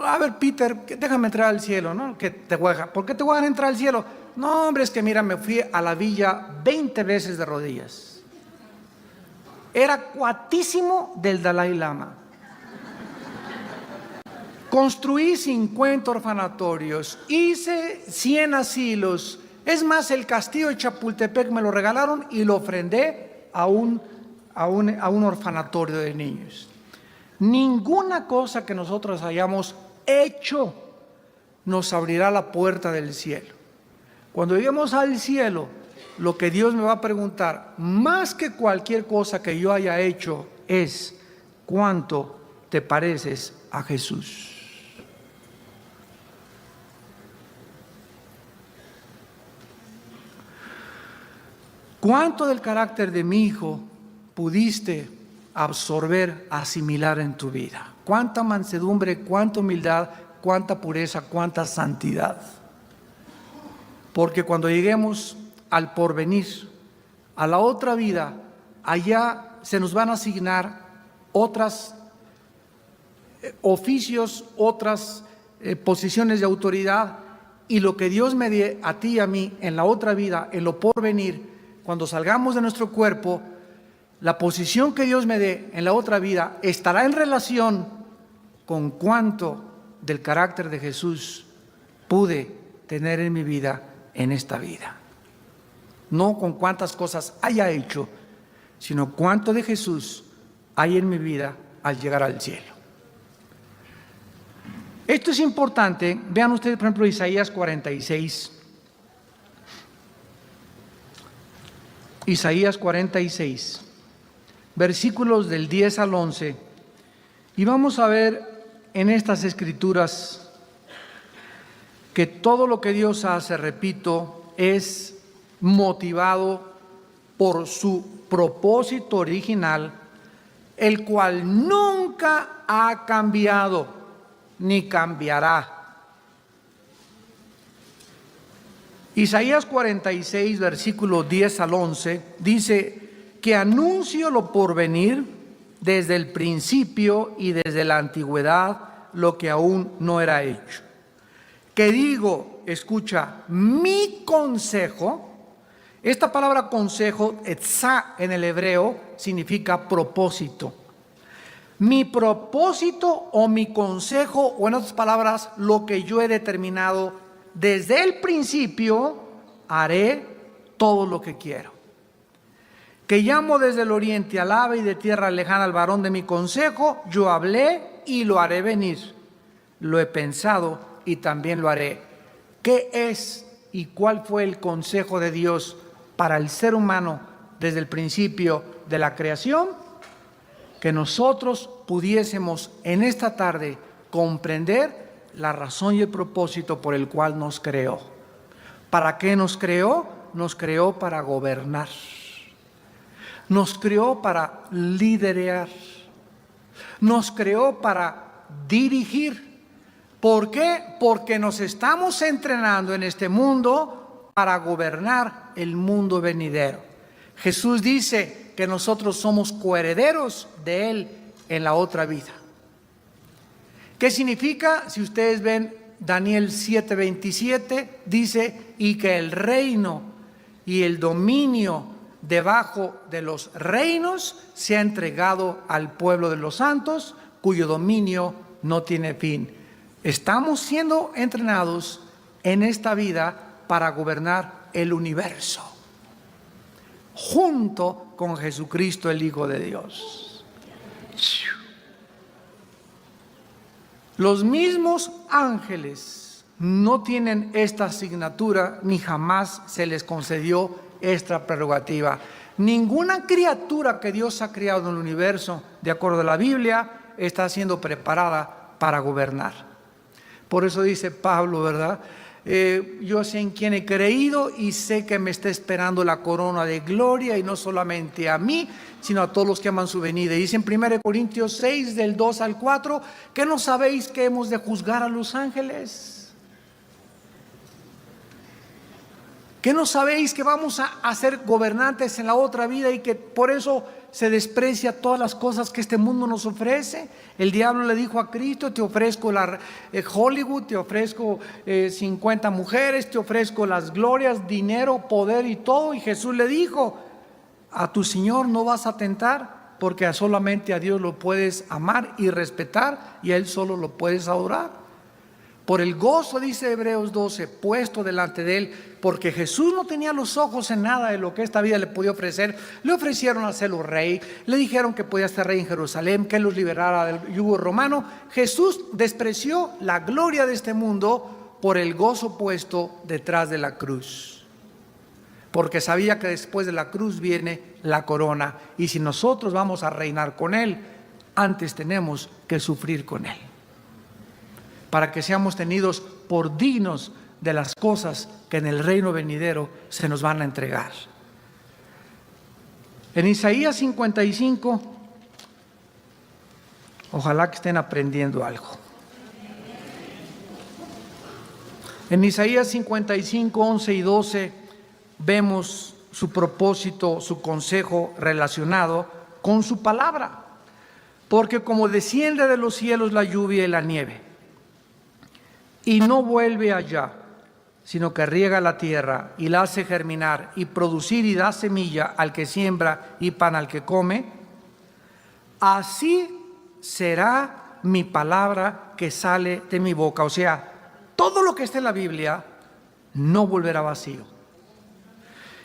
a ver, Peter, déjame entrar al cielo, ¿no? ¿Por qué te voy a dejar entrar al cielo? No, hombre, es que mira, me fui a la villa 20 veces de rodillas. Era cuatísimo del Dalai Lama. Construí 50 orfanatorios, hice 100 asilos. Es más, el castillo de Chapultepec me lo regalaron y lo ofrendé a un orfanatorio de niños. Ninguna cosa que nosotros hayamos hecho nos abrirá la puerta del cielo. Cuando lleguemos al cielo, lo que Dios me va a preguntar, más que cualquier cosa que yo haya hecho, es: ¿cuánto te pareces a Jesús? ¿Cuánto del carácter de mi Hijo pudiste absorber, asimilar en tu vida? ¿Cuánta mansedumbre, cuánta humildad, cuánta pureza, cuánta santidad? Porque cuando lleguemos al porvenir, a la otra vida, allá se nos van a asignar otros oficios, otras posiciones de autoridad, y lo que Dios me dé a ti y a mí en la otra vida, en lo porvenir, cuando salgamos de nuestro cuerpo, la posición que Dios me dé en la otra vida estará en relación con cuánto del carácter de Jesús pude tener en mi vida en esta vida. No con cuántas cosas haya hecho, sino cuánto de Jesús hay en mi vida al llegar al cielo. Esto es importante. Vean ustedes, por ejemplo, Isaías 46. Isaías 46. versículos del 10 al 11, y vamos a ver en estas escrituras que todo lo que Dios hace, repito, es motivado por su propósito original, el cual nunca ha cambiado ni cambiará. Isaías 46, versículos 10 al 11, dice que anuncio lo por venir desde el principio y desde la antigüedad, lo que aún no era hecho. Que digo, escucha, mi consejo. Esta palabra consejo, etzá en el hebreo, significa propósito. Mi propósito o mi consejo, o en otras palabras, lo que yo he determinado desde el principio, haré todo lo que quiero. Que llamo desde el oriente al ave y de tierra lejana al varón de mi consejo, yo hablé y lo haré venir. Lo he pensado y también lo haré. ¿Qué es y cuál fue el consejo de Dios para el ser humano desde el principio de la creación? Que nosotros pudiésemos en esta tarde comprender la razón y el propósito por el cual nos creó. ¿Para qué nos creó? Nos creó para gobernar. Nos creó para liderar. Nos creó para dirigir. ¿Por qué? Porque nos estamos entrenando en este mundo para gobernar el mundo venidero. Jesús dice que nosotros somos coherederos de Él en la otra vida. ¿Qué significa? Si ustedes ven Daniel 7:27, dice, y que el reino y el dominio debajo de los reinos se ha entregado al pueblo de los santos, cuyo dominio no tiene fin. Estamos siendo entrenados en esta vida para gobernar el universo, junto con Jesucristo, el Hijo de Dios. Los mismos ángeles no tienen esta asignatura, ni jamás se les concedió esta prerrogativa. Ninguna criatura que Dios ha creado en el universo, de acuerdo a la Biblia, está siendo preparada para gobernar. Por eso dice Pablo, ¿verdad? Yo sé en quién he creído y sé que me está esperando la corona de gloria, y no solamente a mí, sino a todos los que aman su venida. Y dice en 1 Corintios 6, del 2 al 4, que no sabéis que hemos de juzgar a los ángeles. ¿Que no sabéis que vamos a ser gobernantes en la otra vida y que por eso se desprecia todas las cosas que este mundo nos ofrece? El diablo le dijo a Cristo, te ofrezco Hollywood, te ofrezco 50 mujeres, te ofrezco las glorias, dinero, poder y todo. Y Jesús le dijo, a tu Señor no vas a tentar, porque solamente a Dios lo puedes amar y respetar, y a Él solo lo puedes adorar. Por el gozo, dice Hebreos 12, puesto delante de Él, porque Jesús no tenía los ojos en nada de lo que esta vida le podía ofrecer. Le ofrecieron hacerlo rey, le dijeron que podía ser rey en Jerusalén, que Él los liberara del yugo romano. Jesús despreció la gloria de este mundo por el gozo puesto detrás de la cruz, porque sabía que después de la cruz viene la corona, y si nosotros vamos a reinar con Él, antes tenemos que sufrir con Él, para que seamos tenidos por dignos de las cosas que en el reino venidero se nos van a entregar. En Isaías 55, ojalá que estén aprendiendo algo. En Isaías 55, 11 y 12 vemos su propósito, su consejo relacionado con su palabra. Porque como desciende de los cielos la lluvia y la nieve, y no vuelve allá, sino que riega la tierra y la hace germinar y producir y da semilla al que siembra y pan al que come, así será mi palabra que sale de mi boca. O sea, todo lo que está en la Biblia no volverá vacío,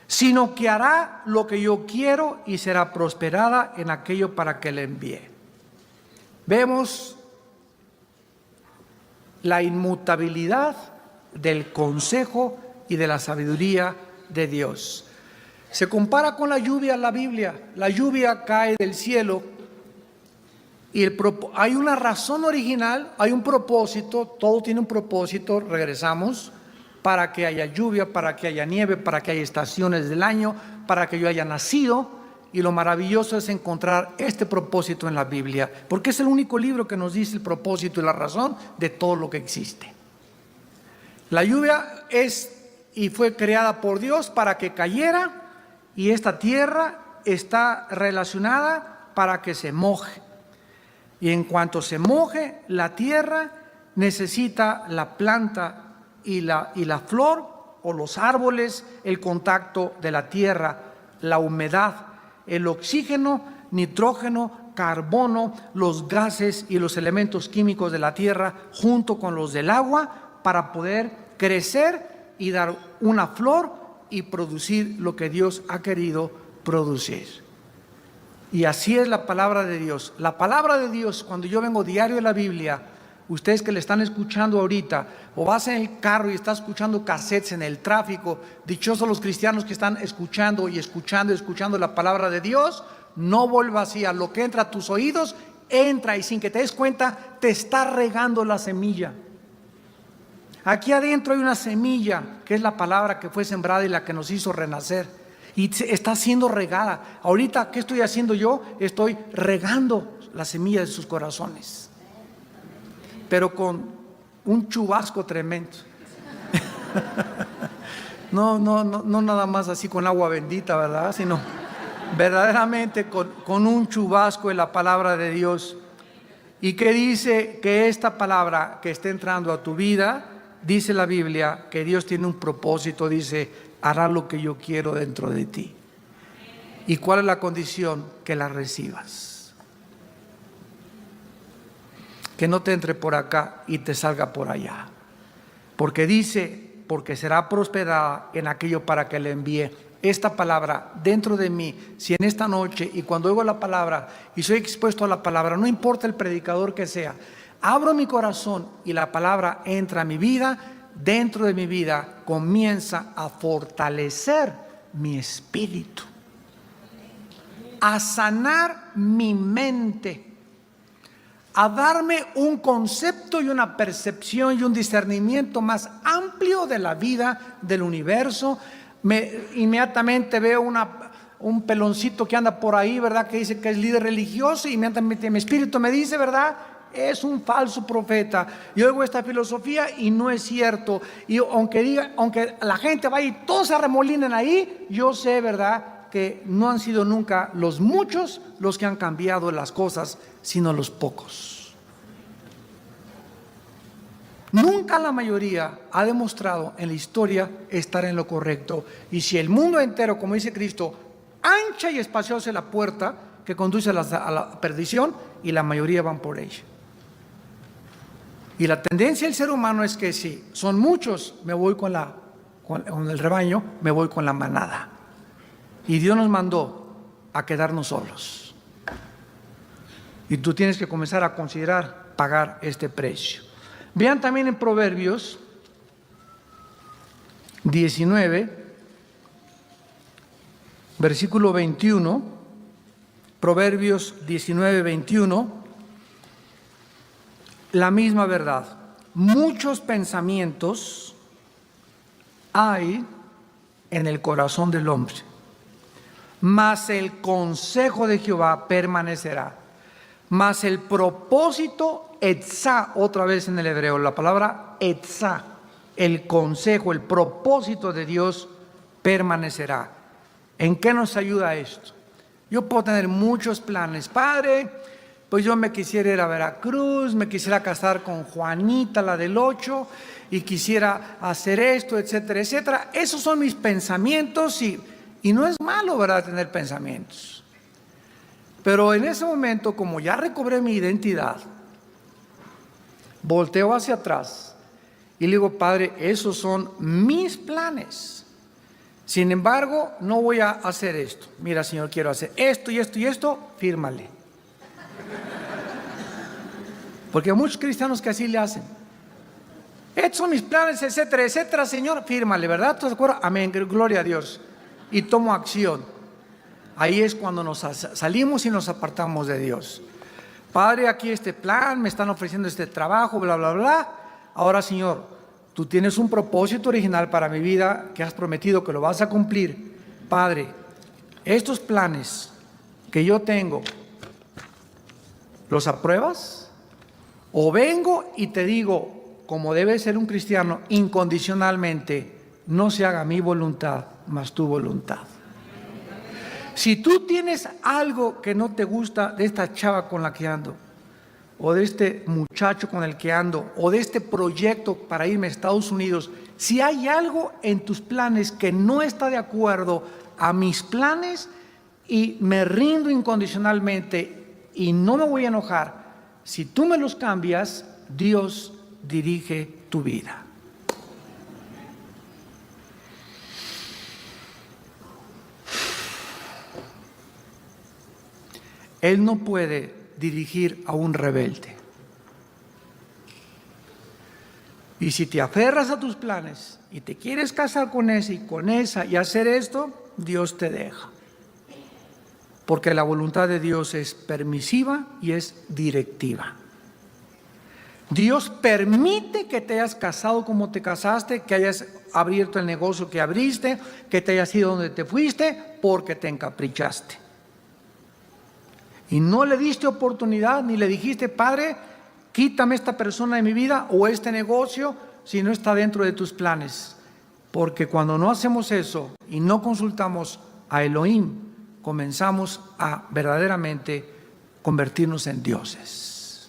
sino que hará lo que yo quiero y será prosperada en aquello para que le envíe. Vemos la inmutabilidad del consejo y de la sabiduría de Dios. Se compara con la lluvia en la Biblia. La lluvia cae del cielo y hay una razón original, hay un propósito, todo tiene un propósito, regresamos, para que haya lluvia, para que haya nieve, para que haya estaciones del año, para que yo haya nacido. Y lo maravilloso es encontrar este propósito en la Biblia, porque es el único libro que nos dice el propósito y la razón de todo lo que existe. La lluvia es y fue creada por Dios para que cayera, y esta tierra está relacionada para que se moje. Y en cuanto se moje la tierra, necesita la planta y la flor o los árboles, el contacto de la tierra, la humedad, el oxígeno, nitrógeno, carbono, los gases y los elementos químicos de la tierra junto con los del agua para poder crecer y dar una flor y producir lo que Dios ha querido producir. Y así es la palabra de Dios. La palabra de Dios, cuando yo vengo diario de la Biblia, ustedes que le están escuchando ahorita, o vas en el carro y estás escuchando cassettes en el tráfico, dichosos los cristianos que están escuchando y escuchando la palabra de Dios, no vuelva así. A lo que entra a tus oídos, entra y sin que te des cuenta, te está regando la semilla. Aquí adentro hay una semilla, que es la palabra que fue sembrada y la que nos hizo renacer. Y está siendo regada. Ahorita, ¿qué estoy haciendo yo? Estoy regando la semilla de sus corazones, pero con un chubasco tremendo. No nada más así con agua bendita, ¿verdad? Sino verdaderamente con un chubasco de la palabra de Dios. ¿Y qué dice? Que esta palabra que está entrando a tu vida, dice la Biblia, que Dios tiene un propósito, dice, hará lo que yo quiero dentro de ti. ¿Y cuál es la condición? Que la recibas. Que no te entre por acá y te salga por allá. Porque dice, porque será prosperada en aquello para que le envíe. Esta palabra dentro de mí, si en esta noche y cuando oigo la palabra y soy expuesto a la palabra, no importa el predicador que sea, abro mi corazón y la palabra entra a mi vida, dentro de mi vida comienza a fortalecer mi espíritu, a sanar mi mente, a darme un concepto y una percepción y un discernimiento más amplio de la vida, del universo. Inmediatamente veo un peloncito que anda por ahí, ¿verdad? Que dice que es líder religioso, y inmediatamente mi espíritu me dice, ¿verdad? Es un falso profeta. Yo oigo esta filosofía y no es cierto. Y aunque la gente vaya y todos se arremolinen ahí, yo sé, ¿verdad?, que no han sido nunca los muchos los que han cambiado las cosas, sino los pocos. Nunca la mayoría ha demostrado en la historia estar en lo correcto. Y si el mundo entero, como dice Cristo, ancha y espaciosa es la puerta que conduce a la perdición, y la mayoría van por ella. Y la tendencia del ser humano es que si son muchos, me voy con el rebaño, me voy con la manada. Y Dios nos mandó a quedarnos solos. Y tú tienes que comenzar a considerar pagar este precio. Vean también en Proverbios 19, versículo 21. Proverbios 19, 21. La misma verdad. Muchos pensamientos hay en el corazón del hombre, mas el consejo de Jehová permanecerá. Mas el propósito, etzá, otra vez en el hebreo, la palabra etzá, el consejo, el propósito de Dios permanecerá. ¿En qué nos ayuda esto? Yo puedo tener muchos planes. Padre, pues yo me quisiera ir a Veracruz, me quisiera casar con Juanita, la del 8, y quisiera hacer esto, etcétera, etcétera. Esos son mis pensamientos, y no es malo, ¿verdad?, tener pensamientos. Pero en ese momento, como ya recobré mi identidad, volteo hacia atrás y le digo, Padre, esos son mis planes. Sin embargo, no voy a hacer esto. Mira, Señor, quiero hacer esto y esto y esto, fírmale. Porque hay muchos cristianos que así le hacen. Estos son mis planes, etcétera, etcétera, Señor, fírmale, ¿verdad? ¿Estás de acuerdo? Amén, gloria a Dios. y tomo acción, ahí es cuando nos salimos y nos apartamos de Dios. Padre, aquí este plan, me están ofreciendo este trabajo, bla, bla, bla. Ahora, Señor, tú tienes un propósito original para mi vida que has prometido que lo vas a cumplir. Padre, estos planes que yo tengo, ¿los apruebas? O vengo y te digo, como debe ser un cristiano, incondicionalmente, no se haga mi voluntad, mas tu voluntad. Si tú tienes algo que no te gusta de esta chava con la que ando, o de este muchacho con el que ando, o de este proyecto para irme a Estados Unidos, si hay algo en tus planes que no está de acuerdo a mis planes, y me rindo incondicionalmente y no me voy a enojar, si tú me los cambias, Dios dirige tu vida. Él no puede dirigir a un rebelde. Y si te aferras a tus planes y te quieres casar con ese y con esa y hacer esto, Dios te deja. Porque la voluntad de Dios es permisiva y es directiva. Dios permite que te hayas casado como te casaste, que hayas abierto el negocio que abriste, que te hayas ido donde te fuiste, porque te encaprichaste. Y no le diste oportunidad, ni le dijiste, Padre, quítame esta persona de mi vida o este negocio si no está dentro de tus planes. Porque cuando no hacemos eso y no consultamos a Elohim, comenzamos a verdaderamente convertirnos en dioses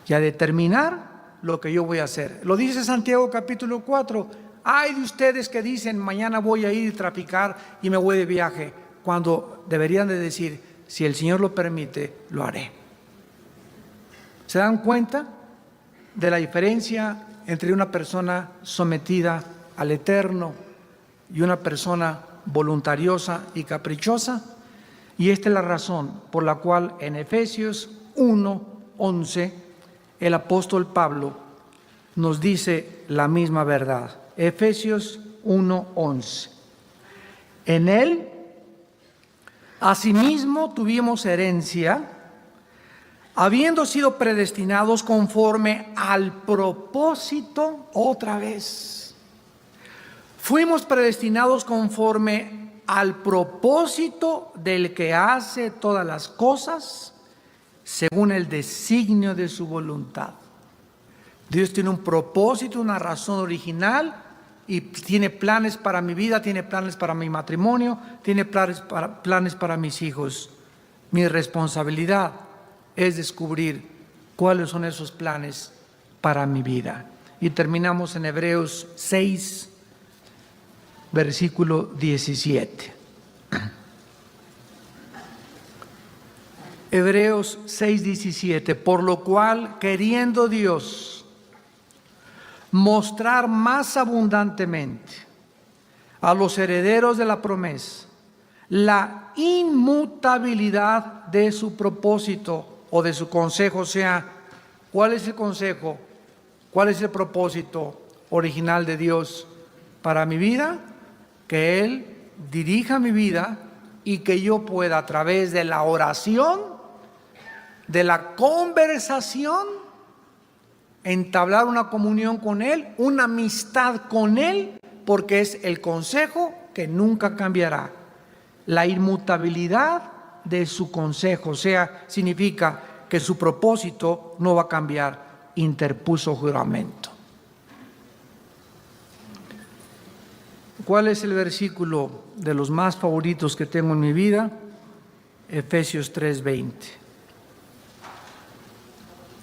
y a determinar lo que yo voy a hacer. Lo dice Santiago capítulo 4. Ay de ustedes que dicen, mañana voy a ir a traficar y me voy de viaje, cuando deberían de decir, si el Señor lo permite, lo haré. ¿Se dan cuenta de la diferencia entre una persona sometida al Eterno y una persona voluntariosa y caprichosa? Y esta es la razón por la cual en Efesios 1:11 el apóstol Pablo nos dice la misma verdad. Efesios 1:11. En él asimismo tuvimos herencia, habiendo sido predestinados conforme al propósito, otra vez. Fuimos predestinados conforme al propósito del que hace todas las cosas según el designio de su voluntad. Dios tiene un propósito, una razón original, y tiene planes para mi vida, tiene planes para mi matrimonio, tiene planes para mis hijos. Mi responsabilidad es descubrir cuáles son esos planes para mi vida. Y terminamos en Hebreos 6, versículo 17. Hebreos 6:17, por lo cual, queriendo Dios mostrar más abundantemente a los herederos de la promesa la inmutabilidad de su propósito o de su consejo, o sea, ¿cuál es el consejo? ¿Cuál es el propósito original de Dios para mi vida? Que Él dirija mi vida y que yo pueda, a través de la oración, de la conversación, entablar una comunión con Él, una amistad con Él, porque es el consejo que nunca cambiará. La inmutabilidad de su consejo, o sea, significa que su propósito no va a cambiar. Interpuso juramento. ¿Cuál es el versículo de los más favoritos que tengo en mi vida? Efesios 3:20.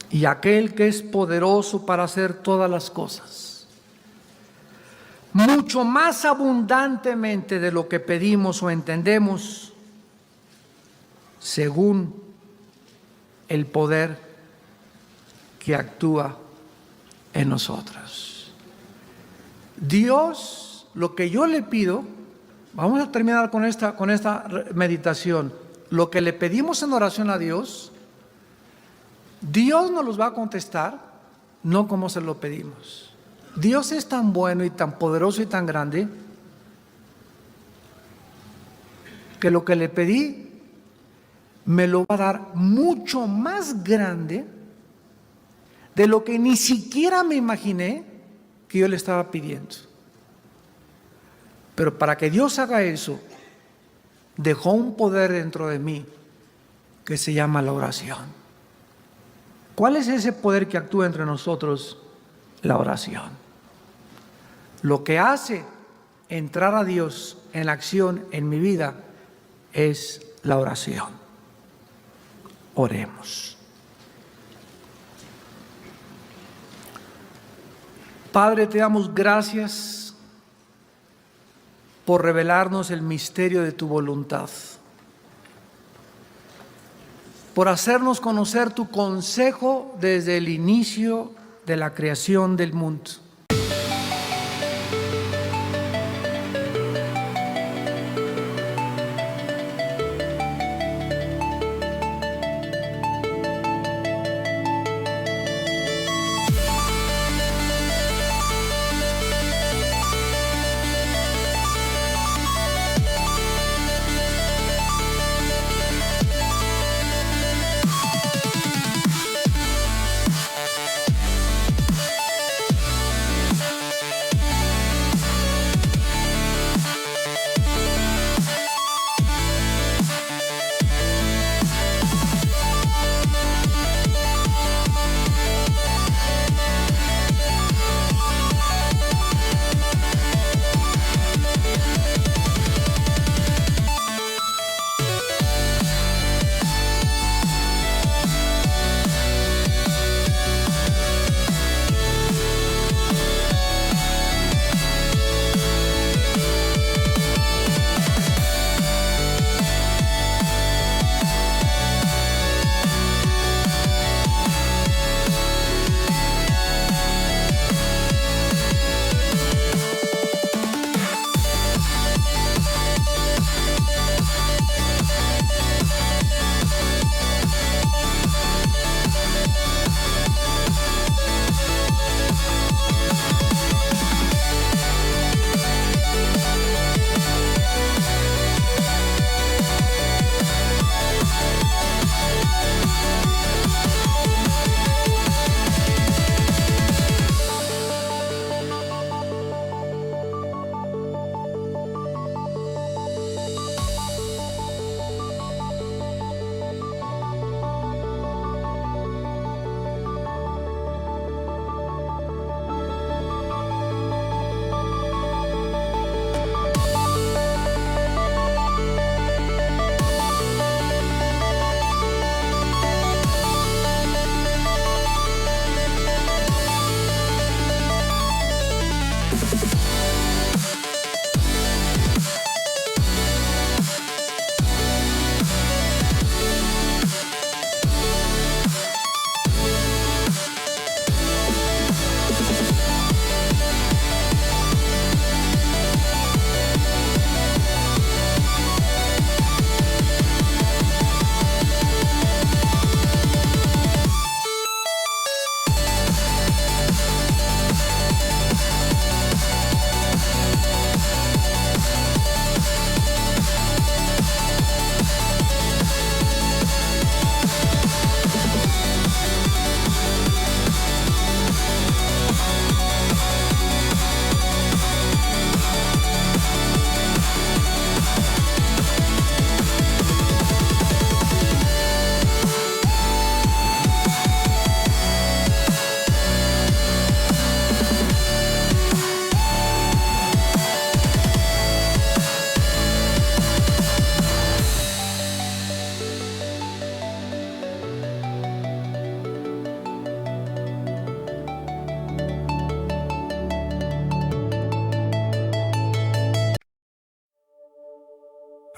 Y aquel que es poderoso para hacer todas las cosas, mucho más abundantemente de lo que pedimos o entendemos, según el poder que actúa en nosotros. Dios, lo que yo le pido, vamos a terminar con esta meditación, lo que le pedimos en oración a Dios, Dios nos los va a contestar, no como se lo pedimos. Dios es tan bueno y tan poderoso y tan grande que lo que le pedí me lo va a dar mucho más grande de lo que ni siquiera me imaginé que yo le estaba pidiendo. Pero para que Dios haga eso, dejó un poder dentro de mí que se llama la oración. ¿Cuál es ese poder que actúa entre nosotros? La oración. Lo que hace entrar a Dios en la acción en mi vida es la oración. Oremos. Padre, te damos gracias por revelarnos el misterio de tu voluntad, por hacernos conocer tu consejo desde el inicio de la creación del mundo.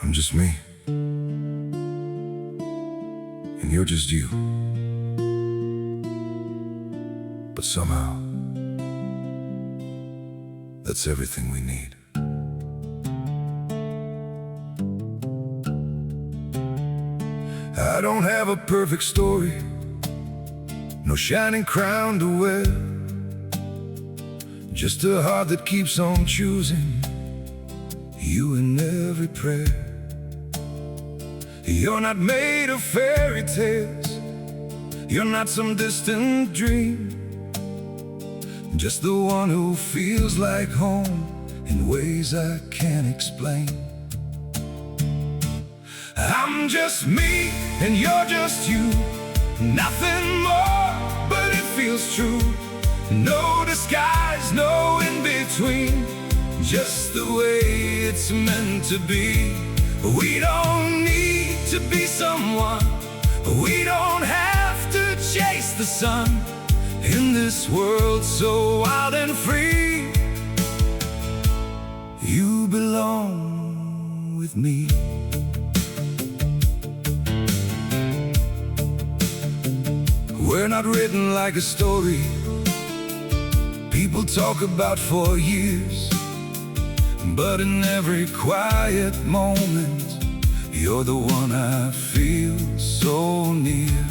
I'm just me, and you're just you. But somehow, that's everything we need. I don't have a perfect story, no shining crown to wear, just a heart that keeps on choosing you in every prayer. You're not made of fairy tales. You're not some distant dream. Just the one who feels like home in ways I can't explain. I'm just me and you're just you. Nothing more, but it feels true. No disguise, no in between. Just the way it's meant to be. We don't need to be someone. We don't have to chase the sun. In this world so wild and free, you belong with me. We're not written like a story people talk about for years, but in every quiet moment, you're the one I feel so near.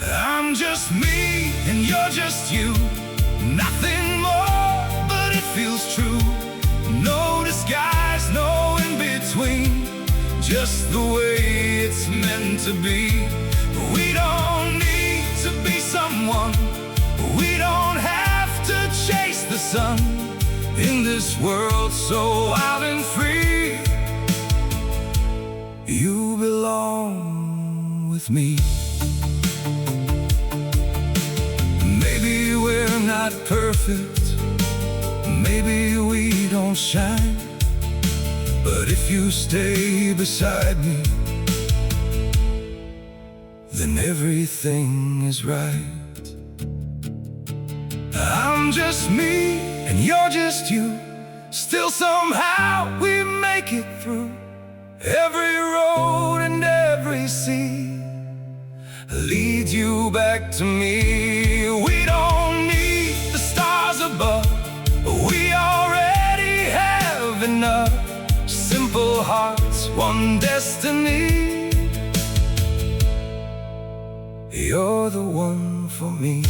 I'm just me and you're just you. Nothing more, but it feels true. No disguise, no in between. Just the way it's meant to be. We don't need to be someone. We don't have to chase the sun. In this world so wild and free, you belong with me. Maybe we're not perfect, maybe we don't shine, but if you stay beside me, then everything is right. I'm just me and you're just you. Still somehow we make it through every road and every sea. Lead you back to me. We don't need the stars above. We already have enough. Simple hearts, one destiny. You're the one for me.